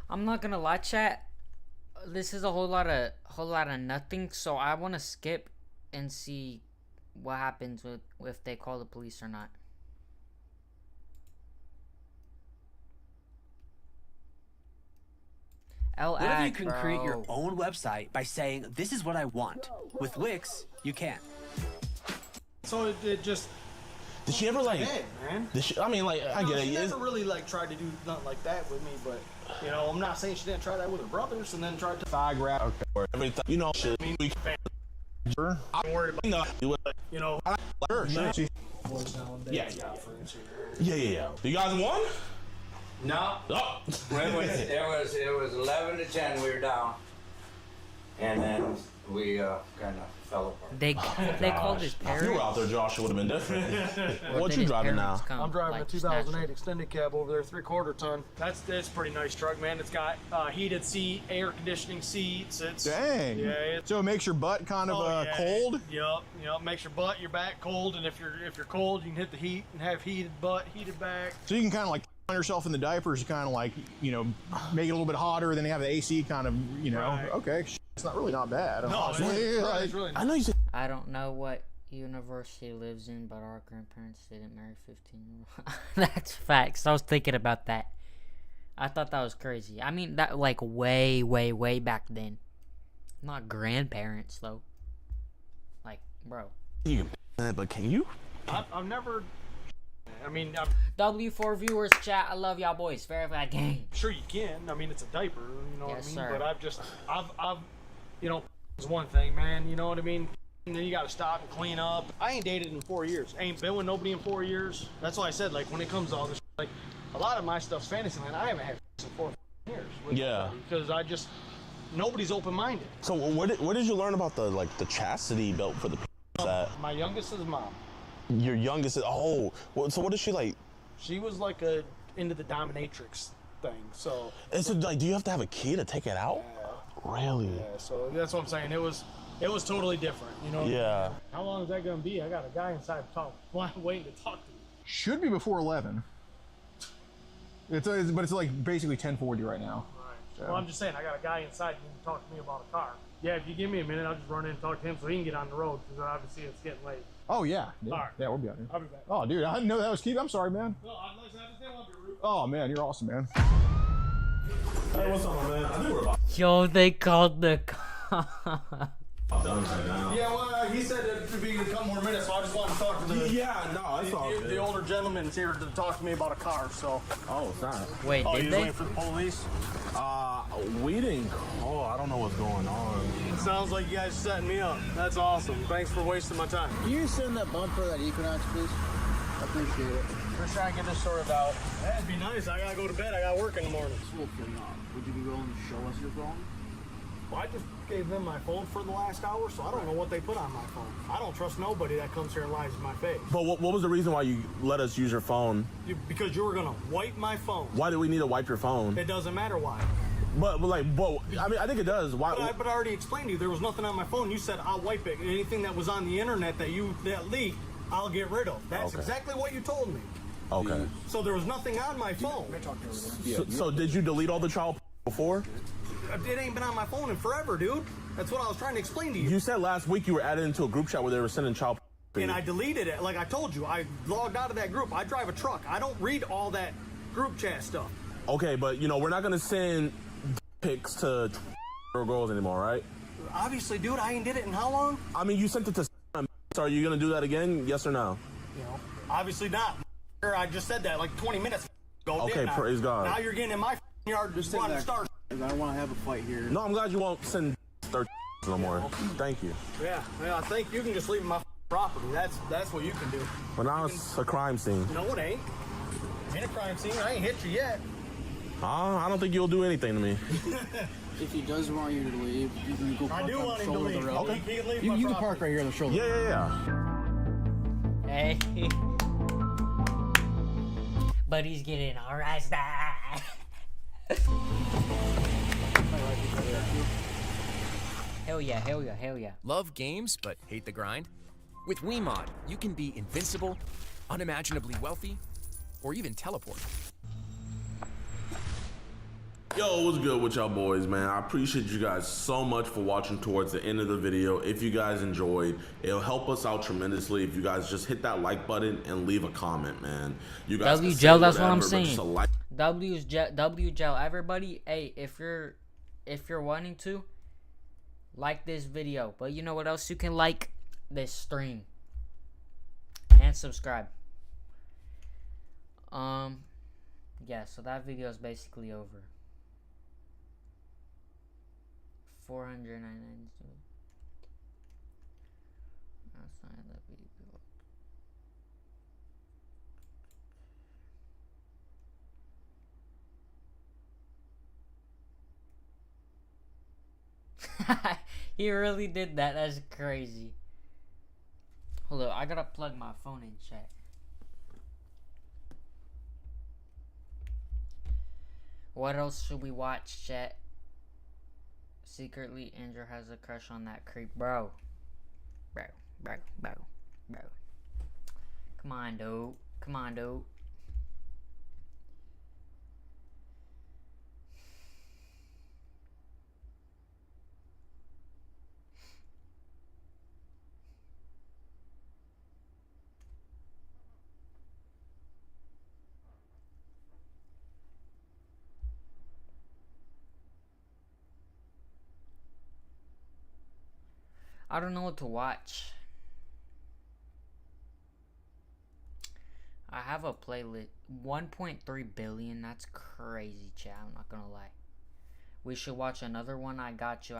I'm not gonna lie, chat. This is a whole lot of nothing. So I want to skip and see what happens if they call the police or not. What if you can create your own website by saying, this is what I want? With Wix, you can. So it just... Did she ever like... man. I get it. She never really tried to do nothing like that with me, but I'm not saying she didn't try that with her brothers and then tried to... Thigh grab. Okay. Everything, shit. Sure. I'm worried about Sure. Yeah. You guys won? No. Oh. It was 11 to 10. We were down, and then We kind of fell apart. They called his parents. If you were out there, Josh, it would have been different. What you driving now? I'm driving a 2008 extended cab over there, 3/4 ton. That's a pretty nice truck, man. It's got heated seat, air conditioning seats. It's dang. Yeah. So it makes your butt kind of cold. Yep. Makes your butt, your back cold, and if you're cold, you can hit the heat and have heated butt, heated back. So you can kind of like on yourself in the diapers, you kind of like make it a little bit hotter. Then you have the AC kind of Right. Okay, it's not really not bad. No, it's really nice. I know you said. I don't know what university he lives in, but our grandparents didn't marry 15-year-olds. That's facts. I was thinking about that. I thought that was crazy. I mean, that like way, way, way back then. Not grandparents though. Like, bro. But can you? I've never. I mean, W4 viewers, chat. I love y'all boys. Verify gang. Sure you can. I mean, it's a diaper. You know what I mean? Sir. But I've, it's one thing, man. You know what I mean? And then you got to stop and clean up. I ain't dated in 4 years. Ain't been with nobody in 4 years. That's why I said, like, when it comes to all this, like, a lot of my stuff's fantasy land. I haven't had in 4 years. Yeah. Because nobody's open-minded. So where did you learn about the chastity belt for the that? My youngest is mom. Your youngest is so what is she like? She was like into the dominatrix thing. So. And so like, do you have to have a key to take it out? Yeah. Really? Yeah. So that's what I'm saying. It was totally different. You know. Yeah. How long is that gonna be? I got a guy inside waiting to talk to me. Should be before 11. But it's like basically 10:40 right now. Right. So. Well, I'm just saying I got a guy inside who can talk to me about a car. Yeah, if you give me a minute, I'll just run in and talk to him so he can get on the road because obviously it's getting late. Oh yeah. All right. Yeah, we'll be out here. I'll be back. Oh dude, I didn't know that was Keith. I'm sorry, man. No, I'm not saying I'll be rude. Oh man, you're awesome, man. Hey, what's up, man? I think we're about Yo, they called the car. done right now. Yeah, well, he said it would be a couple more minutes, so I just wanted to talk to the older gentleman's here to talk to me about a car. So. Oh, it's not. Wait, did you they? waiting for the police? We didn't call. I don't know what's going on. It sounds like you guys are setting me up. That's awesome. Thanks for wasting my time. Can you send that bumper, that Equinox, please? I appreciate it. We're trying to get this sorted out. That'd be nice. I gotta go to bed. I gotta work in the morning. Would you be willing to show us your phone? Well, I just gave them my phone for the last hour, so I don't know what they put on my phone. I don't trust nobody that comes here and lies in my face. But what was the reason why you let us use your phone? Because you were gonna wipe my phone. Why do we need to wipe your phone? It doesn't matter why. But I mean, I think it does. Why? But I already explained to you there was nothing on my phone. You said I'll wipe it. Anything that was on the internet that leaked, I'll get rid of. That's exactly what you told me. Okay. So there was nothing on my phone. So did you delete all the child before? It ain't been on my phone in forever, dude. That's what I was trying to explain to you. You said last week you were added into a group chat where they were sending child. And I deleted it. Like I told you, I logged out of that group. I drive a truck. I don't read all that group chat stuff. Okay, but we're not gonna send pics to girls anymore, right? Obviously, dude, I ain't did it in how long? I mean, you sent it to. So are you gonna do that again? Yes or no? Obviously not. I just said that like 20 minutes ago. Okay, praise God. Now you're getting in my yard just wanting to start. I don't want to have a fight here. No, I'm glad you won't send no more. Thank you. Yeah, I think you can just leave my property. That's what you can do. But now it's a crime scene. No, it ain't. Ain't a crime scene. I ain't hit you yet. I don't think you'll do anything to me. If he does want you to leave, you can go park on the shoulder of the road. Okay. He can leave You can park right here on the shoulder. Yeah. Hey. But he's getting arrested. Hell yeah, hell yeah, hell yeah. Love games but hate the grind? With Wiimod, you can be invincible, unimaginably wealthy, or even teleport. Yo, what's good with y'all boys, man? I appreciate you guys so much for watching towards the end of the video. If you guys enjoyed, it'll help us out tremendously if you guys just hit that like button and leave a comment, man. You guys WGel, that's what I'm saying. WGel, everybody, hey, if you're wanting to, like this video. But you know what else you can like? This stream. And subscribe. Yeah, so that video is basically over. 499. Outside the video. He really did that. That's crazy. Hold up, I gotta plug my phone in, chat. What else should we watch, chat? Secretly, Andrew has a crush on that creep. Bro. Come on, dude. Come on, dude. I don't know what to watch. I have a playlist. 1.3 billion. That's crazy, chat. I'm not gonna lie. We should watch another one. I got you.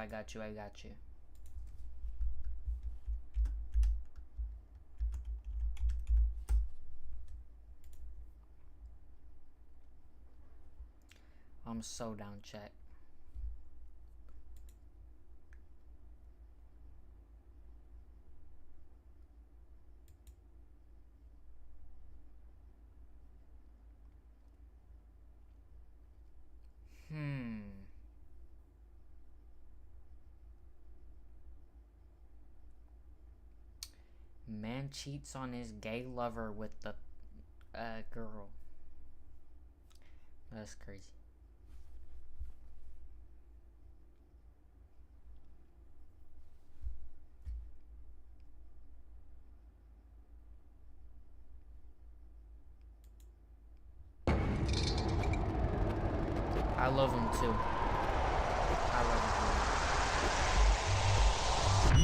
I'm so down, chat. Man cheats on his gay lover with the girl. That's crazy. I love him too.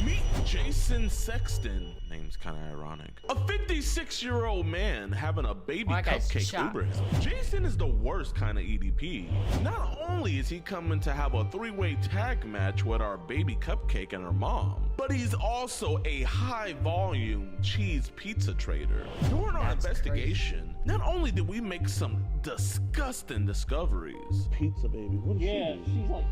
Meet Jason Sexton. Name's kind of ironic. A 56-year-old man having a baby cupcake Uber him. Jason is the worst kind of EDP. Not only is he coming to have a 3-way tag match with our baby cupcake and her mom, but he's also a high-volume cheese pizza trader. During our investigation, not only did we make some disgusting discoveries. Pizza baby, what is she? She's like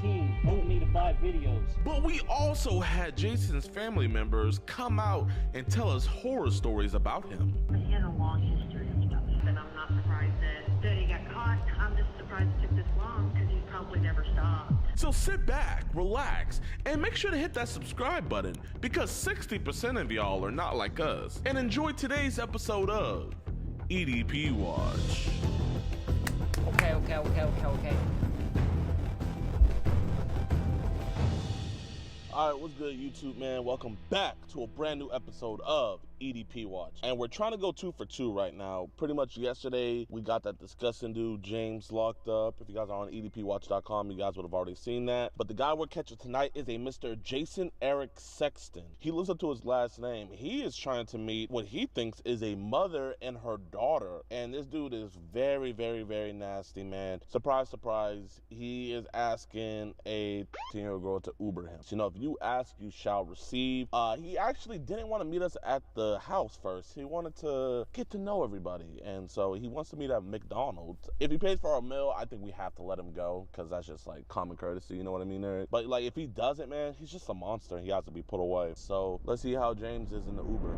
teen, told me to buy videos. But we also had Jason's family members come out and tell us horror stories about him. He has a long history of stuff, and I'm not surprised that he got caught. I'm just surprised it took this long because he probably never stopped. So sit back, relax, and make sure to hit that subscribe button because 60% of y'all are not like us. And enjoy today's episode of EDP Watch. Okay. Alright, what's good, YouTube, man? Welcome back to a brand new episode of EDP Watch. And we're trying to go 2 for 2 right now. Pretty much yesterday, we got that disgusting dude, James, locked up. If you guys are on EDPWatch.com, you guys would have already seen that. But the guy we're catching tonight is a Mr. Jason Eric Sexton. He lives up to his last name. He is trying to meet what he thinks is a mother and her daughter. And this dude is very, very, very nasty, man. Surprise, surprise. He is asking a 10-year-old girl to Uber him. So, you know, if you ask, you shall receive. He actually didn't want to meet us at the house first. He wanted to get to know everybody, and so he wants to meet at McDonald's. If he pays for our meal, I think we have to let him go because that's just like common courtesy, you know what I mean, Eric? But like if he doesn't, man, he's just a monster. He has to be put away. So let's see how James is in the Uber.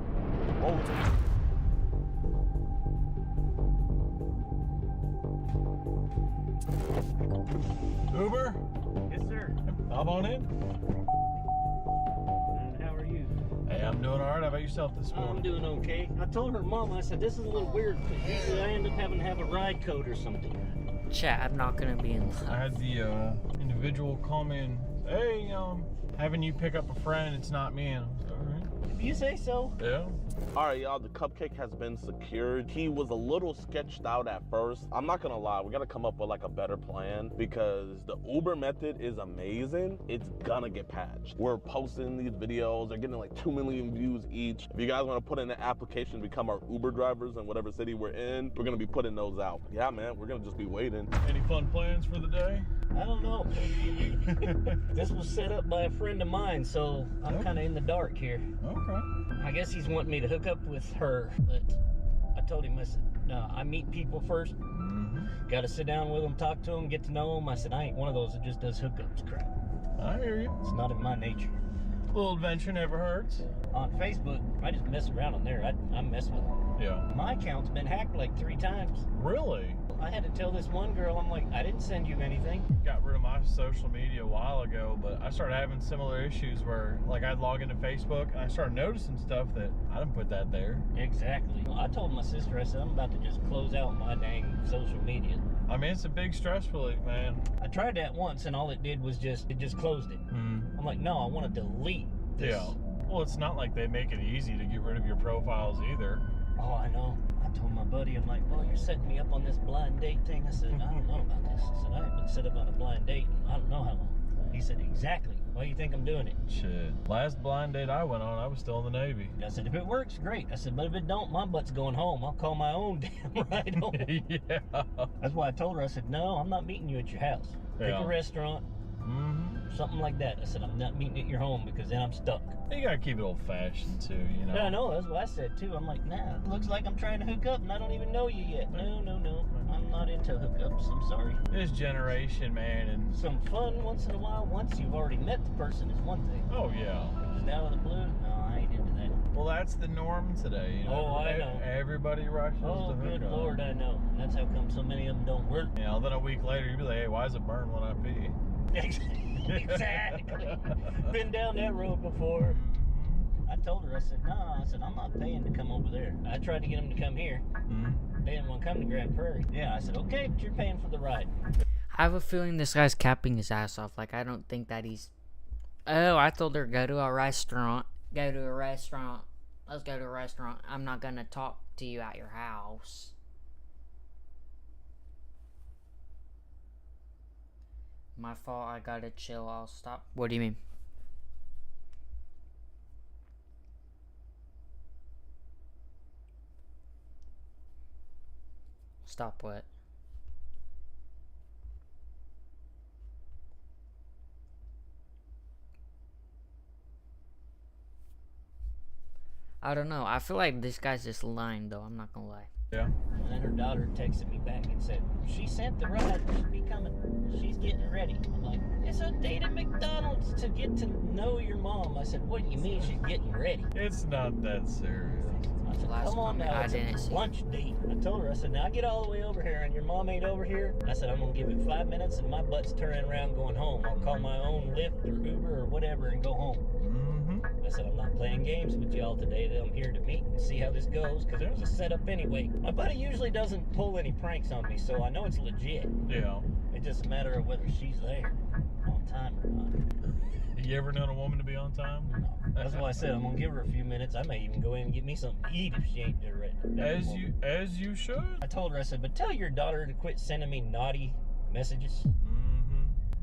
Uber? Yes, sir. Hop on in. How are you? Hey, I'm doing all right. How about yourself this morning? I'm doing okay. I told her mom, I said, this is a little weird. Usually I end up having to have a ride code or something. Chat, I'm not gonna be in love. I had the individual call me and, hey, having you pick up a friend, it's not me. And I was like, all right. If you say so. Yeah. All right, y'all, the cupcake has been secured. He was a little sketched out at first. I'm not gonna lie, we gotta come up with like a better plan because the Uber method is amazing. It's gonna get patched. We're posting these videos. They're getting like 2 million views each. If you guys wanna put in an application to become our Uber drivers in whatever city we're in, we're gonna be putting those out. Yeah, man, we're gonna just be waiting. Any fun plans for the day? I don't know. This was set up by a friend of mine, so I'm kind of in the dark here. Okay. I guess he's wanting me to hook up with her, but I told him, I said, no, I meet people first. Got to sit down with them, talk to them, get to know them. I said, I ain't one of those that just does hookups crap. I hear you. It's not in my nature. A little adventure never hurts. On Facebook, I just mess around on there. I mess with them. Yeah. My account's been hacked like 3 times. Really? I had to tell this one girl, I'm like, I didn't send you anything. Got rid of my social media a while ago, but I started having similar issues where, like, I'd log into Facebook and I started noticing stuff that I didn't put that there. Exactly. I told my sister, I said, I'm about to just close out my dang social media. I mean, it's a big stress relief, man. I tried that once and all it did was it just closed it. I'm like, no, I want to delete this. Yeah. Well, it's not like they make it easy to get rid of your profiles either. Oh, I know. I told my buddy, I'm like, well, you're setting me up on this blind date thing. I said, I don't know about this. I said, I haven't been set up on a blind date in I don't know how long. He said, exactly. Why do you think I'm doing it? Shit. Last blind date I went on, I was still in the Navy. I said, if it works, great. I said, but if it don't, my butt's going home. I'll call my own damn ride home. Yeah. That's why I told her, I said, no, I'm not meeting you at your house. Pick a restaurant. Something like that. I said, I'm not meeting at your home because then I'm stuck. You gotta keep it old-fashioned too, you know? Yeah, I know. That's what I said too. I'm like, nah, it looks like I'm trying to hook up and I don't even know you yet. No. I'm not into hookups. I'm sorry. This generation, man, and some fun once in a while. Once you've already met the person is one thing. Oh, yeah. Just out of the blue? No, I ain't into that. Well, that's the norm today. You know? Oh, I know. Everybody rushes to hook up. Good Lord, I know. That's how come so many of them don't work. You know, then a week later, you'd be like, hey, why does it burn when I pee? Exactly. Been down that road before. I told her, I said, no, I'm not paying to come over there. I tried to get them to come here. They didn't want to come to Grand Prairie. Yeah, I said, okay, but you're paying for the ride. I have a feeling this guy's capping his ass off. Like, I don't think that he's... Oh, I told her, go to a restaurant. Go to a restaurant. Let's go to a restaurant. I'm not going to talk to you at your house. My fault, I gotta chill, I'll stop. What do you mean? Stop what? I don't know, I feel like this guy's just lying though, I'm not gonna lie. Yeah. And then her daughter texted me back and said, she sent the ride, she'll be coming. She's getting ready. I'm like, it's a date at McDonald's to get to know your mom. I said, what do you mean she's getting ready? It's not that serious. I said, come on now, it's a lunch date. I told her, I said, now I get all the way over here and your mom ain't over here. I said, I'm gonna give it 5 minutes and my butt's turning around going home. I'll call my own Lyft or Uber or whatever and go home. I said, I'm not playing games with y'all today. I'm here to meet and see how this goes, because it was a setup anyway. My buddy usually doesn't pull any pranks on me, so I know it's legit. Yeah. It's just a matter of whether she's there on time or not. You ever known a woman to be on time? No. That's why I said I'm going to give her a few minutes. I may even go in and get me something to eat if she ain't there right now. As you should. I told her, I said, but tell your daughter to quit sending me naughty messages.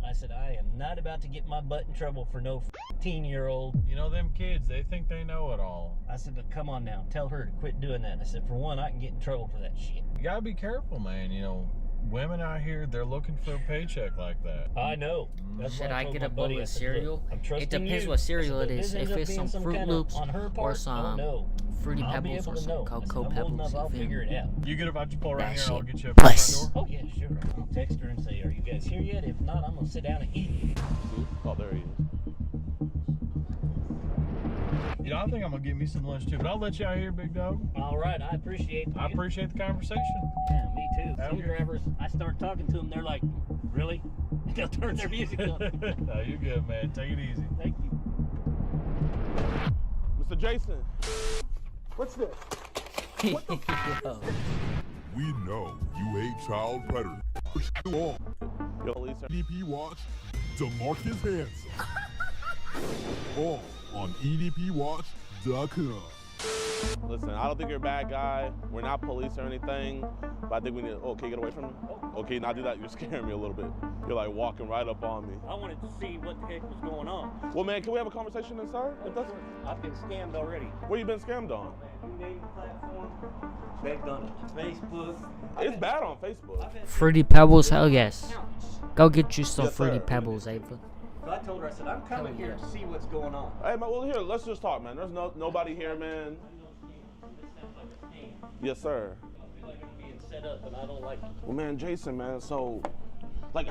I said, I am not about to get my butt in trouble for no 15-year-old. You know, them kids, they think they know it all. I said, but come on now, tell her to quit doing that. I said, for one, I can get in trouble for that shit. You gotta be careful, man. You know, women out here, they're looking for a paycheck like that. I know. Should I get a bowl of cereal? It depends you. what cereal it Said, is. If it's some Fruit Loops or some Fruity Pebbles or some Cocoa Pebbles. I'll figure it out. You get if I just pull around here, I'll get you up Bless. at the front door? Oh, yeah, sure. I'll text her and say, are you guys here yet? If not, I'm going to sit down and eat. Oh, there he is. You know, I think I'm going to get me some lunch too, but I'll let you out here, big dog. All right, I appreciate I appreciate the conversation. Yeah, me too. Some drivers, I start talking to them, they're like, really? They'll turn their music up. No, you're good, man. Take it easy. Thank you. Mr. Jason. What's this? What the We know you hate child predators. Yo, Lisa. EDP Watch, DeMarcus Hanson. All on EDPWatch.com. Listen, I don't think you're a bad guy. We're not police or anything, but I think we need to, okay, get away from me. Okay, now do that. You're scaring me a little bit. You're like walking right up on me. I wanted to see what the heck was going on. Well, man, can we have a conversation inside? If that's... I've been scammed already. Where you been scammed on? You name the platform. Begged on Facebook. It's bad on Facebook. Fruity Pebbles, hell yes. Go get you some Fruity Pebbles, Ava. So I told her, I said, I'm coming here to see what's going on. Hey, man, well, here, let's just talk, man. There's nobody here, man. Yes, sir. Being set up, and I don't like it. Well, man, Jason, man, so, like,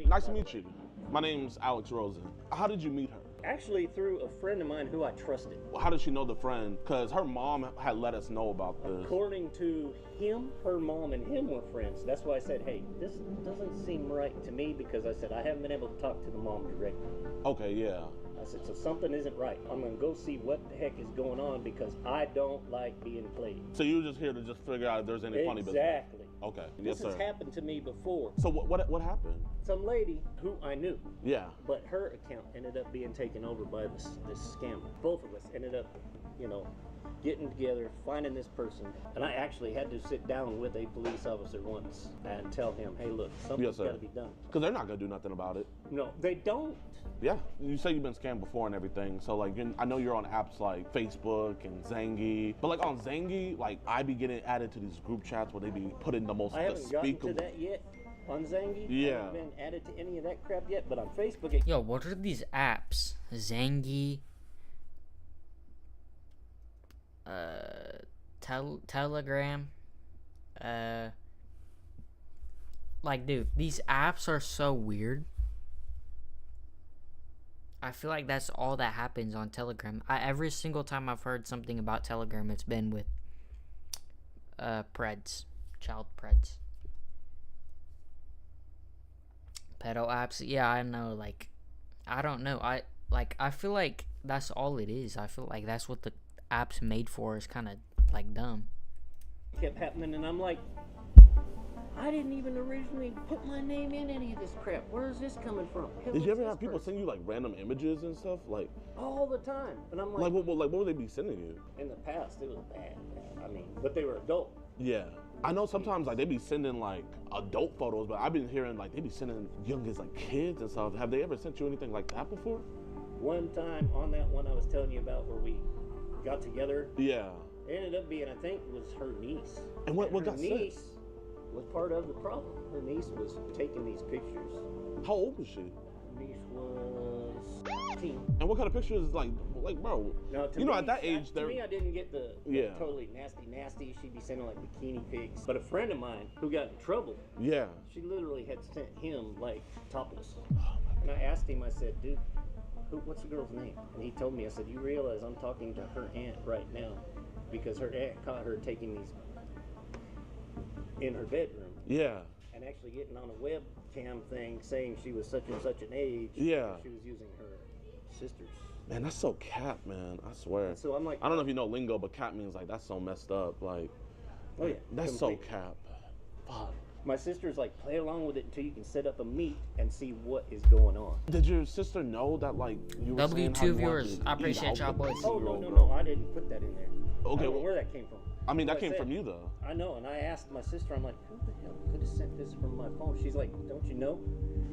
nice to meet you. My name's Alex Rosen. How did you meet her? Actually, through a friend of mine who I trusted. How did she know the friend? Because her mom had let us know about this. According to him, her mom and him were friends. That's why I said, hey, this doesn't seem right to me, because I said I haven't been able to talk to the mom directly. Okay, yeah. I said, so something isn't right. I'm going to go see what the heck is going on, because I don't like being played. So you were just here to just figure out if there's any funny business? Exactly. Okay, This yes, sir. has happened to me before. So what happened? Some lady who I knew. Yeah. But her account ended up being taken over by this scammer. Both of us ended up, getting together, finding this person. And I actually had to sit down with a police officer once and tell him, hey, look, something's got to be done. Because they're not going to do nothing about it. No, they don't. Yeah, you say you've been scammed before and everything, so like I know you're on apps like Facebook and Zangy, but like on Zangy, like I be getting added to these group chats where they be putting the most I haven't gotten to despicable. that yet on Zangy. Yeah. I haven't been added to any of that crap yet, but on Facebook. Yo, what are these apps? Zangy, Telegram, like, dude, these apps are so weird. I feel like that's all that happens on Telegram. Every single time I've heard something about Telegram, it's been with Preds, child Preds. Pedo apps, yeah, I know, like, I don't know. I feel like that's all it is. I feel like that's what the app's made for, is kind of, like, dumb. Kept happening, and I'm like, I didn't even originally put my name in any of this crap. Where is this coming from? Did you ever have people send you like random images and stuff? Like all the time. And I'm like what would they be sending you? In the past, it was bad, man. I mean, but they were adult. Yeah. I know sometimes like they be sending like adult photos, but I've been hearing like they be sending young as like kids and stuff. Have they ever sent you anything like that before? One time on that one I was telling you about where we got together. Yeah. It ended up being, I think, it was her niece. And what got sent? Her niece was part of the problem. Her niece was taking these pictures. How old was she? Her niece was 15. And what kind of pictures, like bro? No, to you know, me, at that age, to me, I didn't get the totally nasty. She'd be sending like bikini pics. But a friend of mine who got in trouble. Yeah. She literally had sent him like topless. And I asked him. I said, dude, what's the girl's name? And he told me. I said, you realize I'm talking to her aunt right now, because her aunt caught her taking these in her bedroom. Yeah. And actually getting on a webcam thing saying she was such and such an age. Yeah. She was using her sister's. Man, that's so cap, man. I swear. So I'm like, I don't know if you know lingo, but cap means like that's so messed up. Like, oh yeah, that's completely. so cap. Fuck. My sister's like, play along with it until you can set up a meet and see what is going on. Did your sister know that like you were W2 viewers, I appreciate y'all boys. Oh no, I didn't put that in there. Okay, I don't know where that came from. I mean, that came from you though. I know, and I asked my sister, I'm like, who the hell could have sent this from my phone? She's like, don't you know?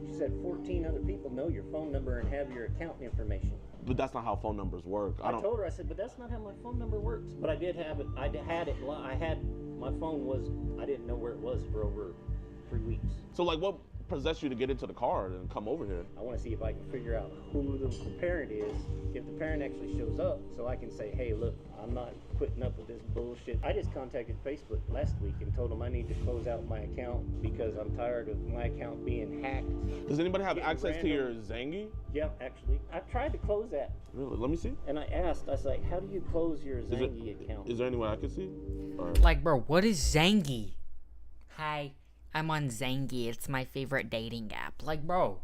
She said 14 other people know your phone number and have your account information. But that's not how phone numbers work. I told her, I said, but that's not how my phone number works. But I did have it. I had my phone was, I didn't know where it was for over 3 weeks. So like, what possessed you to get into the car and come over here? I want to see if I can figure out who the parent is, if the parent actually shows up, so I can say, hey, look, I'm not putting up with this bullshit. I just contacted Facebook last week and told them I need to close out my account because I'm tired of my account being hacked. Does anybody have access to your Zangy? Yeah, actually. I tried to close that. Really? Let me see. And I asked, I was like, how do you close your Zangy account? Is there any way I can see? Or... Like, bro, what is Zangy? Hi, I'm on Zangy. It's my favorite dating app. Like, bro.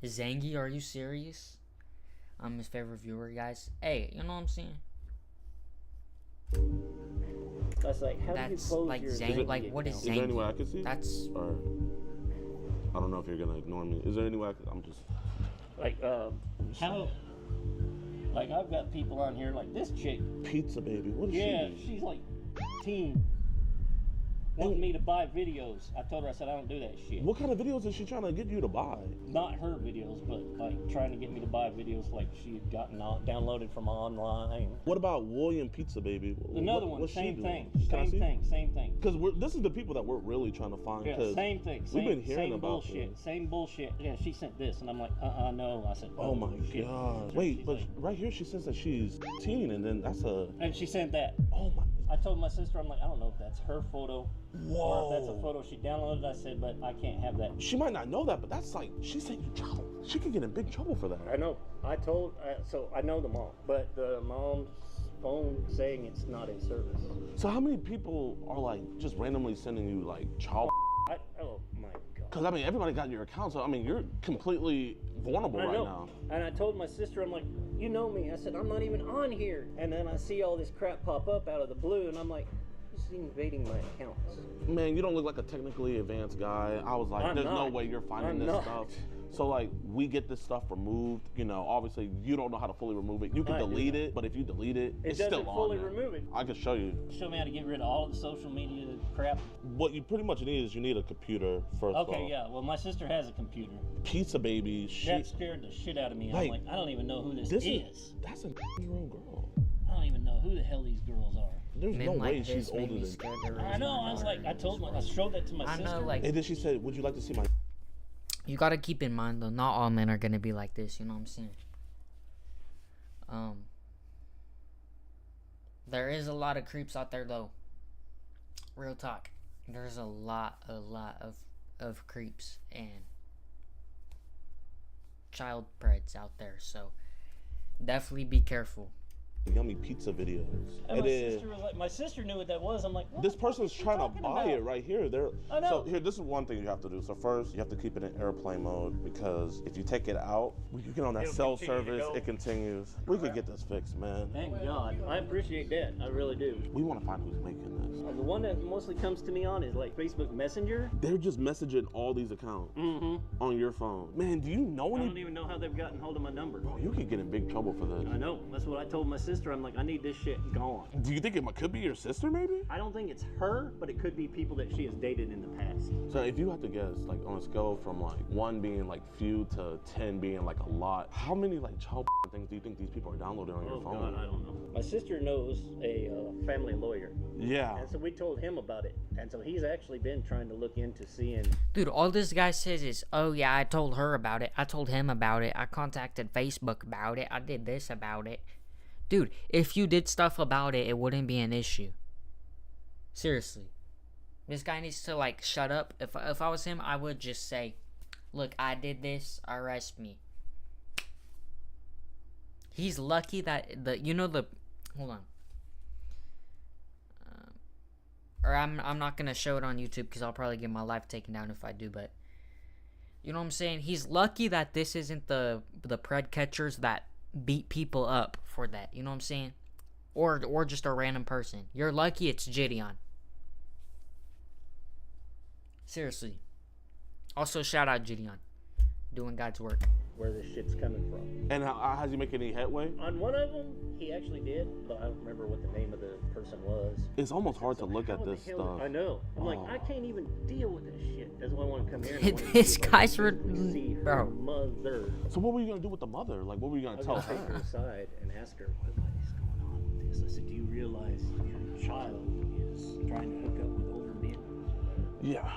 Zangy, are you serious? I'm his favorite viewer, guys. Hey, you know what I'm saying? That's like, how do you close like your Zangy? Like, what is Zangy? Is there any way I can see? That's... Or... I don't know if you're gonna ignore me. Is there any way I can... I'm just... Like, how... Like, I've got people on here like this chick. Pizza Baby. What is she? Yeah, she's like 18. Wanting me to buy videos. I told her, I said, I don't do that shit. What kind of videos is she trying to get you to buy? Not her videos, but like trying to get me to buy videos like she had gotten downloaded from online. What about William Pizza Baby? Another one, same thing. Same thing. Because this is the people that we're really trying to find. Yeah, same thing. We've been hearing about bullshit. this. Same bullshit. Yeah, she sent this, and I'm like, no. I said, oh my shit. god. Wait, but right here she says that she's 18, and then that's a... And she sent that. Oh my... I told my sister, I'm like, I don't know if that's her photo or if that's a Whoa. photo she downloaded. I said, but I can't have that. She might not know that, but that's like, she's saying you child. She could get in big trouble for that. I know. I told, so I know the mom, but the mom's phone saying it's not in service. So how many people are like just randomly sending you like child? Oh my God. Because I mean, everybody got your account, so I mean, you're completely vulnerable I right know. now. And I told my sister, I'm like, you know me. I said, I'm not even on here. And then I see all this crap pop up out of the blue, and I'm like, who's invading my accounts? Man, you don't look like a technically advanced guy. I was like, I'm there's no not. way you're finding I'm this not. stuff. So like, we get this stuff removed. You know, obviously you don't know how to fully remove it. You can I do delete not. it, but if you delete it, It it's doesn't still on fully there. remove it. I can show you. Show me how to get rid of all of the social media crap. What you pretty much need is you need a computer first of Okay, all. yeah. Well, my sister has a computer. Pizza baby, That scared the shit out of me. Like, I'm like, I don't even know who this is. That's a 9-year-old girl. I don't even know who the hell these girls are. There's no way she's older than. I know. I was like, I told my, I showed that to my sister. And then she said, "Would you like to see my?" You gotta keep in mind though, not all men are gonna be like this. You know what I'm saying? There is a lot of creeps out there though. Real talk. There's a lot of creeps and child preds out there. So definitely be careful. Yummy pizza videos. And And my then sister was like, my sister knew what that was. I'm like, what this the fuck person's is she trying to talking buy about? it right here. They're I know. So here, this is one thing you have to do. So first, you have to keep it in airplane mode because if you take it out, when you get on that It'll cell continue to service, go. it continues. We could get this fixed, man. Thank God. I appreciate that. I really do. We want to find who's making this. The one that mostly comes to me on is like Facebook Messenger. They're just messaging all these accounts on your phone. Man, do you know I any? don't even know how they've gotten hold of my number. Bro, you could get in big trouble for this. I know. That's what I told my sister. I'm like, I need this shit gone. Do you think it could be your sister, maybe? I don't think it's her, but it could be people that she has dated in the past. So if you had to guess, like on a scale from like 1 being like few to 10 being like a lot, how many like child things do you think these people are downloading on your phone? God, I don't know. My sister knows a family lawyer. Yeah. And so we told him about it. And so he's actually been trying to look into seeing. Dude, all this guy says is, oh yeah, I told her about it. I told him about it. I contacted Facebook about it. I did this about it. Dude, if you did stuff about it, it wouldn't be an issue. Seriously. This guy needs to like shut up. If I was him, I would just say, look, I did this. Arrest me. He's lucky that hold on. Or I'm not gonna show it on YouTube because I'll probably get my life taken down if I do. But you know what I'm saying? He's lucky that this isn't the pred catchers that beat people up for that. You know what I'm saying? Or just a random person. You're lucky it's Gideon. Seriously. Also, shout out Gideon, doing God's work. Where this shit's coming from. And has he make any headway? On one of them, he actually did, but I don't remember what the name of the person was. It's almost hard to look at How the this hell- stuff. I know. I'm like, I can't even deal with this shit. That's why I want to come here. And I wanna This see if I guy's can see her bro. mother. So what were you gonna do with the mother? Like, what were you I gonna was tell gonna take her her? aside and ask her, what is going on with this? I said, do you realize your child is trying to hook up with older men? Yeah.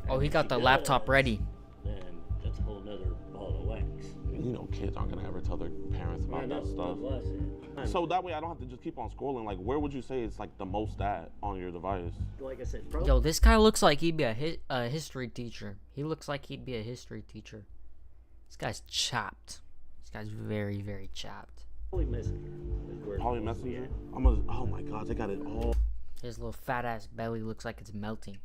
Oh, he got the laptop ready. Then that's a whole nother ball of wax. You know, kids aren't gonna ever tell their parents about that stuff. That's what I said. So that way, I don't have to just keep on scrolling. Like, where would you say it's like the most at on your device? Like I said, bro. Yo, this guy looks like he'd be a history teacher. He looks like he'd be a history teacher. This guy's chopped. This guy's very, very chopped. Poly Messenger. is where Poly it's supposed to be Messenger. at. I'm gonna. Oh my God, they got it all. His little fat ass belly looks like it's melting.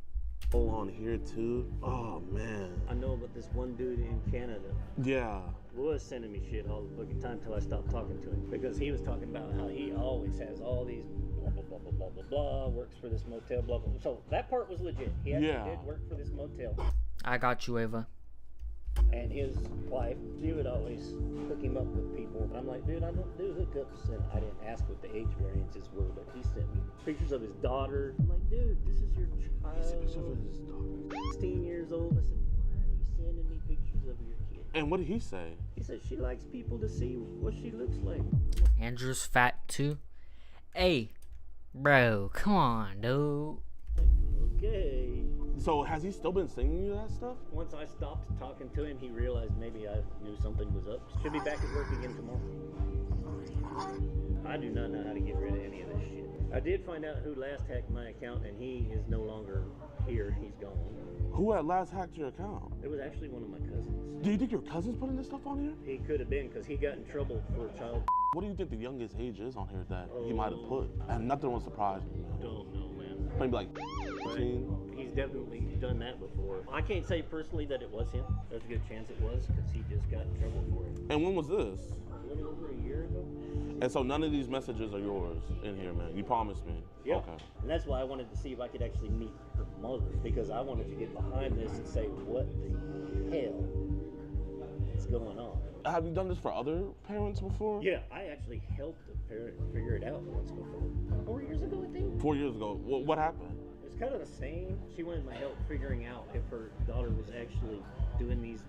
All on here too. Oh man. I know about this one dude in Canada. Yeah. Was sending me shit all the fucking time until I stopped talking to him because he was talking about how he always has all these blah blah blah blah blah blah blah, works for this motel, blah blah. So that part was legit. He actually did work for this motel. I got you, Ava. And his wife, she would always hook him up with people. And I'm like, dude, I don't do hookups. And I didn't ask what the age variances were, but he sent me pictures of his daughter. I'm like, dude, this is your child. He sent pictures of his daughter. 16 years old. I said, why are you sending me pictures of your kid? And what did he say? He said she likes people to see what she looks like. Andrew's fat too. Hey, bro, come on, dude. Okay. So has he still been singing you that stuff? Once I stopped talking to him, he realized maybe I knew something was up. Should be back at work again tomorrow. I do not know how to get rid of any of this shit. I did find out who last hacked my account, and he is no longer here. He's gone. Who had last hacked your account? It was actually one of my cousins. Do you think your cousin's putting this stuff on here? He could have been, because he got in trouble for child. What do you think the youngest age is on here that he might have put? And nothing would surprise me. Don't know, man. Maybe like 15. He's definitely done that before. I can't say personally that it was him. There's a good chance it was, because he just got in trouble for it. And when was this? A little over a year ago. And so none of these messages are yours in here, man. You promised me. Yeah. Okay. And that's why I wanted to see if I could actually meet her mother, because I wanted to get behind this and say, what the hell is going on? Have you done this for other parents before? Yeah, I actually helped a parent figure it out once before. 4 years ago, I think. 4 years ago. What happened? It's kind of the same. She wanted my help figuring out if her daughter was actually doing these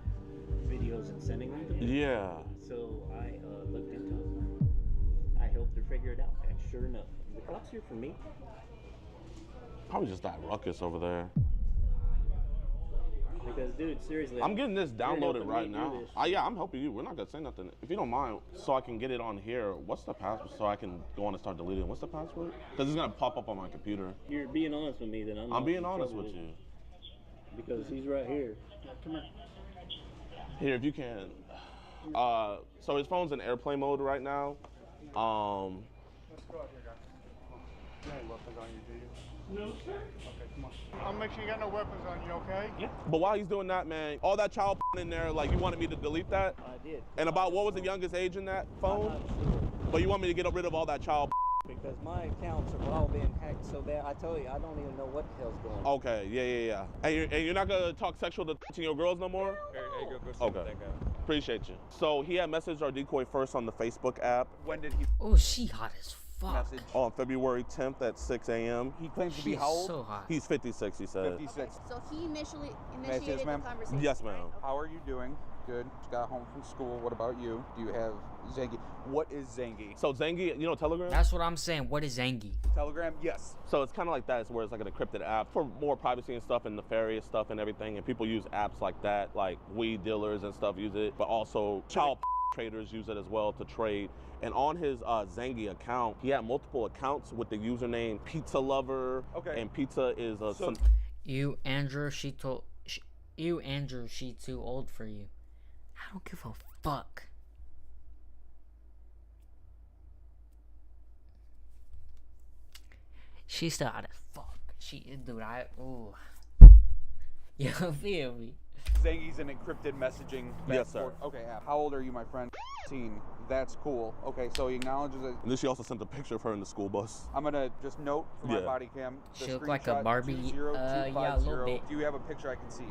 videos and sending them to me. Yeah. So I looked into it. I helped her figure it out, and sure enough, the cops here for me. Probably just that ruckus over there. Because, dude, seriously, I'm getting this downloaded right now. this. Yeah, I'm helping you. We're not gonna say nothing. If you don't mind, so I can get it on here. What's the password? So I can go on and start deleting. What's the password? Because it's gonna pop up on my computer. You're being honest with me, then I'm being honest with you. Because he's right here. Come here. Here, if you can. So his phone's in airplane mode right now. Let's go out here, guys. You ain't weapons on you, do you? No, sir. Okay, come on. I'll make sure you got no weapons on you, okay? Yeah. But while he's doing that, man, all that child in there, like, you wanted me to delete that? I did. And about what was the youngest age in that phone? I'm not sure. But you want me to get rid of all that child? Because my accounts are all being hacked so bad, I tell you, I don't even know what the hell's going on. Okay, yeah. And you're not gonna talk sexual to 13-year-old girls no more? Hey, go see Okay. that guy. Appreciate you. So he had messaged our decoy first on the Facebook app. When did he Oh, she hot as fuck. message? On February 10th at 6 a.m. He claims to be She's how old? so hot. He's 56, he said. 56. So he initiated Yes, the ma'am. conversation. Yes, ma'am. How are you doing? Good. Just got home from school. What about you? Do you have Zangi? What is Zangi? So Zangi, you know Telegram? That's what I'm saying. What is Zangi? Telegram? Yes. So it's kind of like that. It's where it's like an encrypted app for more privacy and stuff and nefarious stuff and everything. And people use apps like that, like weed dealers and stuff use it, but also child traders use it as well to trade. And on his Zangi account, he had multiple accounts with the username Pizza Lover. Okay. And pizza is some. You, Andrew, she too old for you. I don't give a fuck. She's still hot as fuck. Dude, ooh. You feel me? Zangi's an encrypted messaging. Yes, sir. Okay, how old are you, my friend? 15. That's cool. Okay, so he acknowledges it. And then she also sent a picture of her in the school bus. I'm gonna just note for my Yeah. body cam. The She look like a screenshot, Barbie, 20250. yeah, a little bit. Do you have a picture I can see?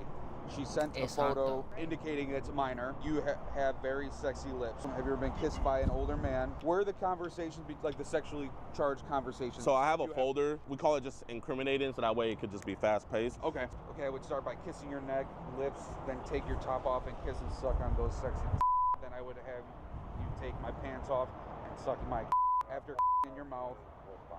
She sent a It's hot, photo indicating it's a minor. You have very sexy lips. Have you ever been kissed by an older man? Where are the conversations, like the sexually charged conversations? So I have a folder. We call it just incriminating, so that way it could just be fast paced. Okay. Okay, I would start by kissing your neck, lips, then take your top off and kiss and suck on those sexy. Then I would have you take my pants off and suck my. After in your mouth,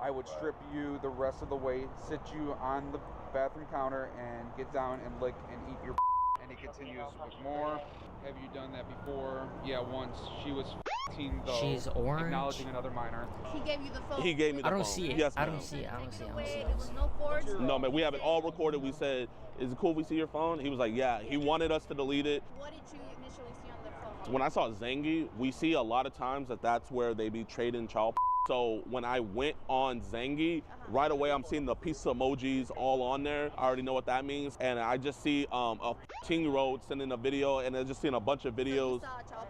I would strip you the rest of the way, sit you on the bathroom counter, and get down and lick and eat your. And he continues with more. Have you done that before? Yeah, once. She was 15 though. She's orange. Acknowledging another minor. He gave you the phone. He gave me the I don't phone. see it. Yes, I ma'am. don't see it. I don't see it. I don't see it. There was no forge. No, man, we have it all recorded. We said, is it cool if we see your phone? He was like, yeah. He wanted us to delete it. What did you initially see on the phone? When I saw Zangi, we see a lot of times that's where they be trading child. So when I went on Zangi, right away I'm seeing the pizza emojis all on there. I already know what that means. And I just see a 15-year-old sending a video, and I just seeing a bunch of videos. So you saw child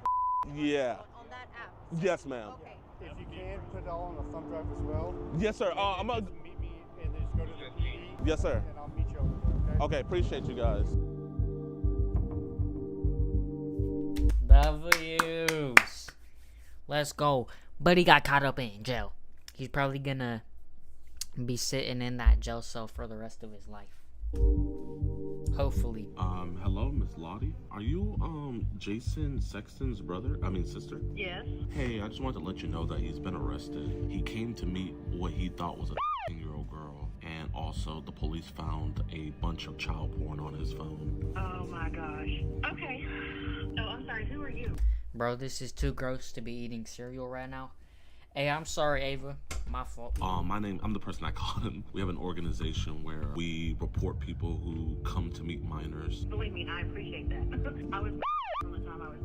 Yeah. on that app? Yes, ma'am. Okay. If you can, put it all on a thumb drive as well. Yes, sir. I'm gonna. Meet me and then just go to the PD. Yes, sir. And I'll meet you over there, okay? Okay, appreciate you guys. W's. Let's go. But he got caught up in jail. He's probably gonna be sitting in that jail cell for the rest of his life. Hopefully. Hello, Miss Lottie. Are you, Jason Sexton's sister? Yes. Hey, I just wanted to let you know that he's been arrested. He came to meet what he thought was a 15-year-old girl. And also, the police found a bunch of child porn on his phone. Oh my gosh. Okay. Oh, I'm sorry. Who are you? Bro, this is too gross to be eating cereal right now. Hey, I'm sorry, Ava. My fault. I'm the person I called him. We have an organization where we report people who come to meet minors. Believe me, I appreciate that. I was from the time I was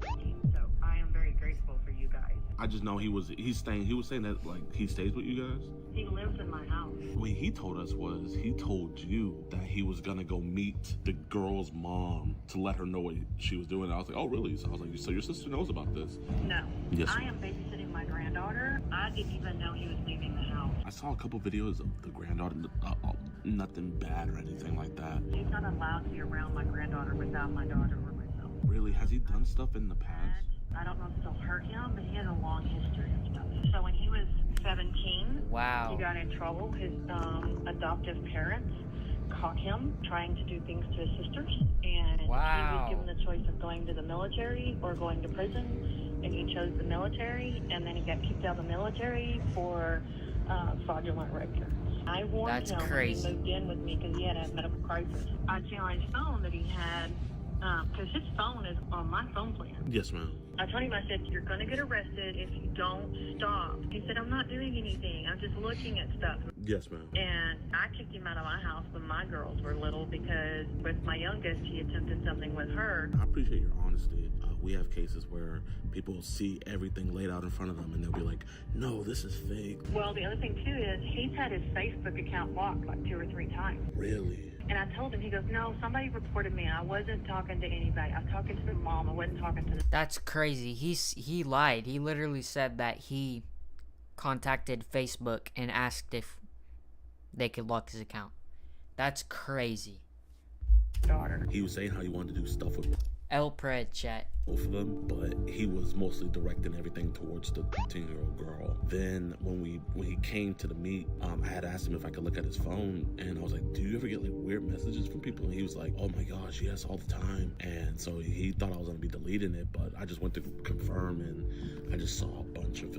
15, so I am very grateful for you guys. I just know he was saying that like he stays with you guys. He lives in my house. What he told us was he told you that he was gonna go meet the girl's mom to let her know what she was doing. I was like, oh really? So I was like, so your sister knows about this? No. Yes. I am babysitting my granddaughter. I didn't even know he was leaving the house. I saw a couple videos of the granddaughter. Nothing bad or anything like that. He's not allowed to be around my granddaughter without my daughter or myself. Really? Has he done stuff in the past? I don't know if it'll hurt him, but he has a long history of stuff. So when he was 17, wow, he got in trouble. His adoptive parents caught him trying to do things to his sisters, and he was given the choice of going to the military or going to prison, and he chose the military, and then he got kicked out of the military for fraudulent records. I warned him when he moved in with me because he had a medical crisis. I saw on his phone that he had, because his phone is on my phone plan. Yes, ma'am. I told him, I said, you're going to get arrested if you don't stop. He said, I'm not doing anything. I'm just looking at stuff. Yes, ma'am. And I kicked him out of my house when my girls were little because with my youngest, he attempted something with her. I appreciate your honesty. We have cases where people see everything laid out in front of them and they'll be like, no, this is fake. Well, the other thing, too, is he's had his Facebook account blocked like 2 or 3 times. Really? And I told him, he goes, no, somebody reported me. I wasn't talking to anybody. I was talking to the mom. I wasn't talking to the... That's crazy. He lied. He literally said that he contacted Facebook and asked if they could lock his account. That's crazy. Daughter. He was saying how he wanted to do stuff with El Pred chat. Both of them, but he was mostly directing everything towards the 15-year-old girl. Then when he came to the meet, I had asked him if I could look at his phone, and I was like, do you ever get like weird messages from people? And he was like, oh my gosh, yes, all the time. And so he thought I was gonna be deleting it, but I just went to confirm, and I just saw a bunch of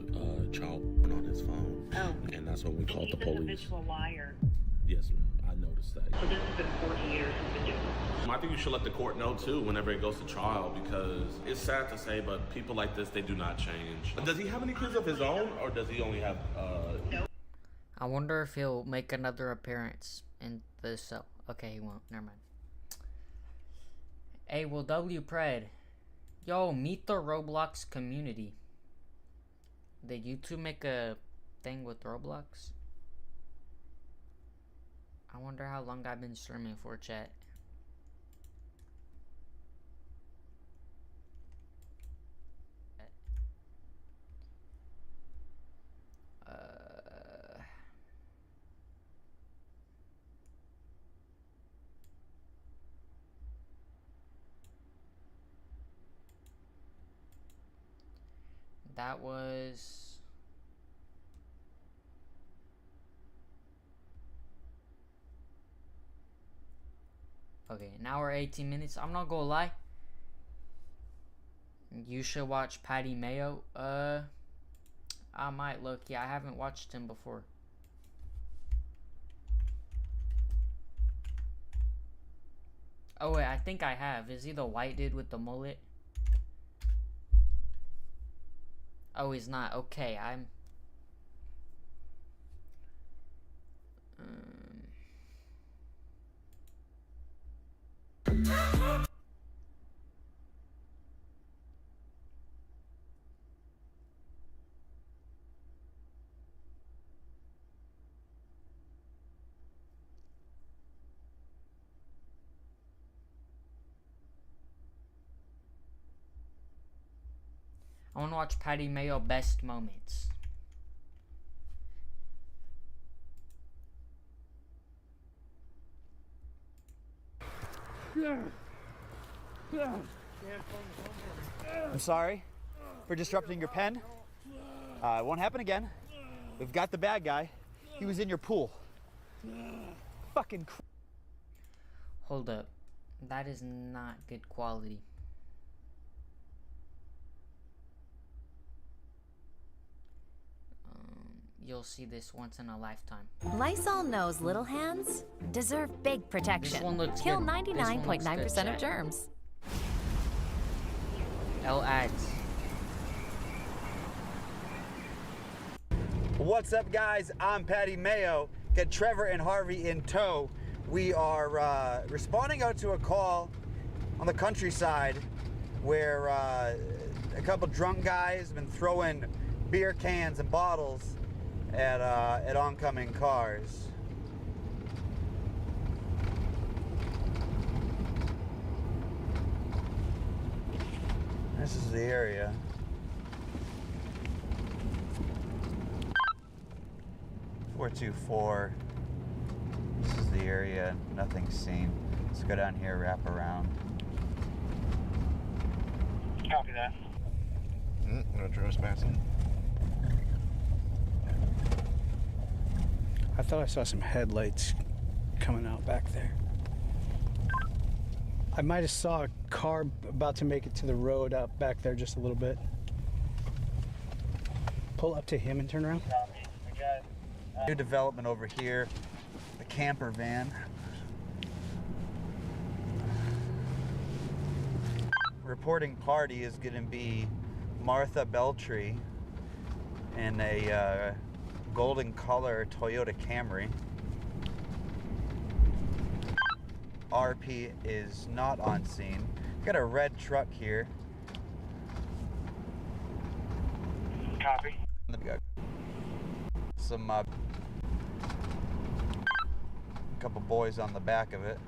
child porn on his phone. Oh. And that's when we called the police. He's an habitual liar. Yes, ma'am. I noticed that. So this has been 40 years he's been doing this. I think you should let the court know too whenever it goes to trial, because it's sad to say, but people like this, they do not change. Does he have any kids of his own, or does he only have I wonder if he'll make another appearance in the cell. Okay, he won't. Never mind. Hey, well, W Pred. Yo, meet the Roblox community. Did you two make a thing with Roblox? I wonder how long I've been streaming for, chat. That was... Okay, an hour 18 minutes. I'm not gonna lie. You should watch Patty Mayo. I might look. Yeah, I haven't watched him before. Oh wait, I think I have. Is he the white dude with the mullet? Oh, he's not. Okay, I'm... I want to watch Patty Mayo best moments. I'm sorry for disrupting your pen. It won't happen again. We've got the bad guy. He was in your pool. Fucking Hold up. That is not good quality. You'll see this once in a lifetime. Lysol knows little hands deserve big protection. This one looks Kill good. 99.9% of germs. L ads. What's up, guys? I'm Patty Mayo. Got Trevor and Harvey in tow. We are responding out to a call on the countryside where a couple drunk guys have been throwing beer cans and bottles at oncoming cars. This is the area. .424. This is the area. Nothing's seen. Let's go down here, wrap around. Copy that. No trespassing. I thought I saw some headlights coming out back there. I might have saw a car about to make it to the road out back there just a little bit. Pull up to him and turn around. New development over here. The camper van. Reporting party is going to be Martha Beltry in a golden color Toyota Camry. RP is not on scene. Got a red truck here. Copy. We got some couple boys on the back of it.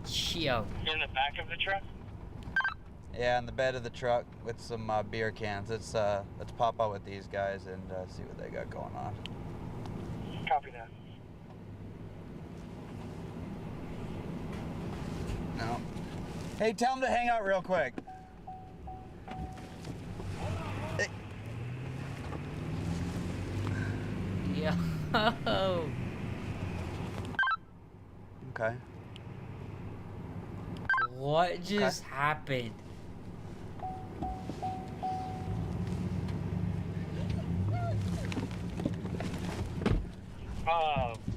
Yo. In the back of the truck? Yeah, in the bed of the truck with some beer cans. Let's pop out with these guys and see what they got going on. Copy that. No. Hey, tell them to hang out real quick. Hey. Yo. Okay. What just happened?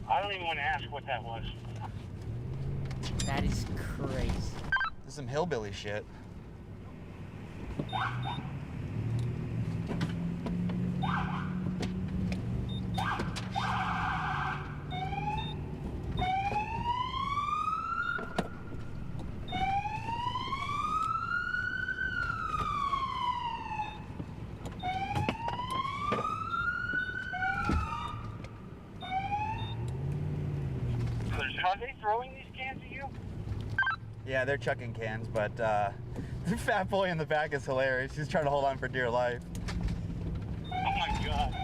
I don't even want to ask what that was. That is crazy. This is some hillbilly shit. Are they throwing these cans at you? Yeah, they're chucking cans, but the fat boy in the back is hilarious. He's trying to hold on for dear life. Oh my god.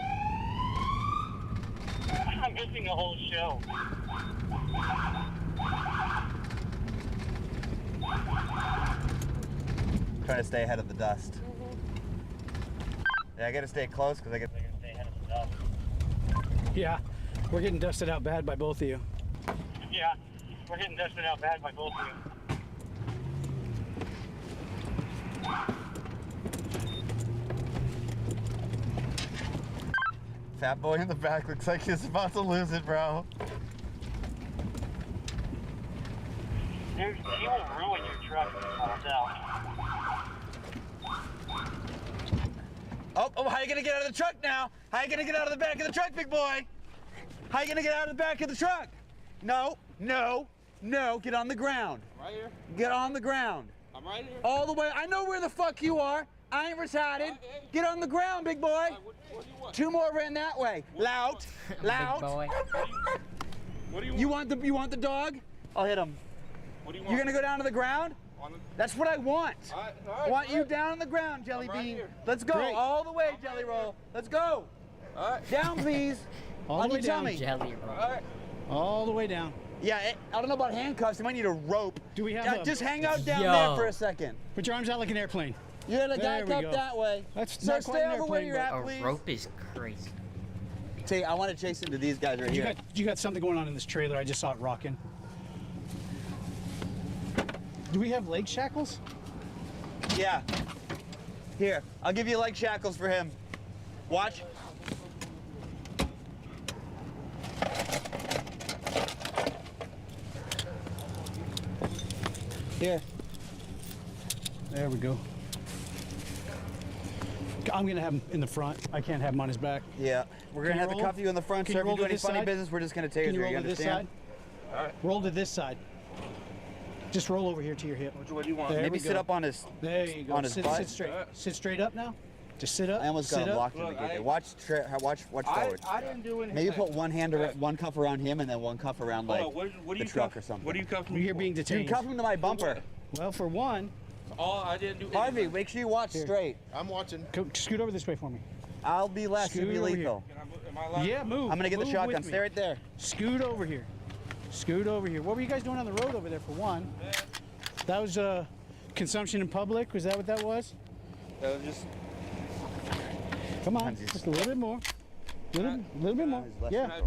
I'm missing a whole show. Trying to stay ahead of the dust. Yeah, I gotta stay close because I get. Stay ahead of the dust. Yeah, we're getting dusted out bad by both of you. Yeah, we're getting dusted out bad by both of you. Fat boy in the back looks like he's about to lose it, bro. Dude, he will ruin your truck if he falls out. Oh, how you gonna get out of the truck now? How you gonna get out of the back of the truck, big boy? How you gonna get out of the back of the truck? No, no, no, get on the ground. Right here? Get on the ground. I'm right here. All the way, I know where the fuck you are. I ain't retarded. Get on the ground, big boy. What do you want? Two more ran that way. Loud, loud. Big boy. What do you want? You want the dog? I'll hit him. What do you want? You're gonna go down to the ground? That's what I want. All right, I want you down on the ground, Jelly I'm right Bean. here. Let's go Great. all the way, Jelly Roll. Let's go. All right. Down, please. All the way down. Jelly roll. All right. All the way down. Yeah, I don't know about handcuffs. You might need a rope. Do we have Just hang out down Yo. there for a second. Put your arms out like an airplane. You're the There guy we up go. that way. That's So not quite stay an over where airplane, you're but- at, A please. rope is crazy. Tay, I want to chase into these guys right You here. got something going on in this trailer. I just saw it rocking. Do we have leg shackles? Yeah. Here, I'll give you leg shackles for him. Watch. Here. There we go. I'm gonna have him in the front. I can't have him on his back. Yeah, we're gonna have to cuff you in the front, sir. If you do any funny business, we're just gonna taser Can you you. roll You to this understand? side? All right. Roll to this side. Just roll over here to your hip. What do you want? There Maybe we sit go. up on his. There you go. On his butt. Sit straight. Sit straight up now. Just sit up. I almost got sit him up. locked in the gate. Watch forward. I didn't do anything. Maybe put one hand around, one cuff around him, and then one cuff around like What do the you truck cuff, or something. What do you cuff me You're for? being detained. You cuff him to my bumper. Well, for one. Oh, I didn't do anything. Harvey, make sure you watch straight. I'm watching. Scoot over this way for me. I'll be less. Scoot You'll be over here. lethal. Am I allowed? Yeah, move. I'm gonna get the Move shotgun. with me. Stay right there. Scoot over here. Scoot over here. What were you guys doing on the road over there for one? That was consumption in public. Was that what that was? Just. Come on, just a little bit more. Little bit more. Yeah.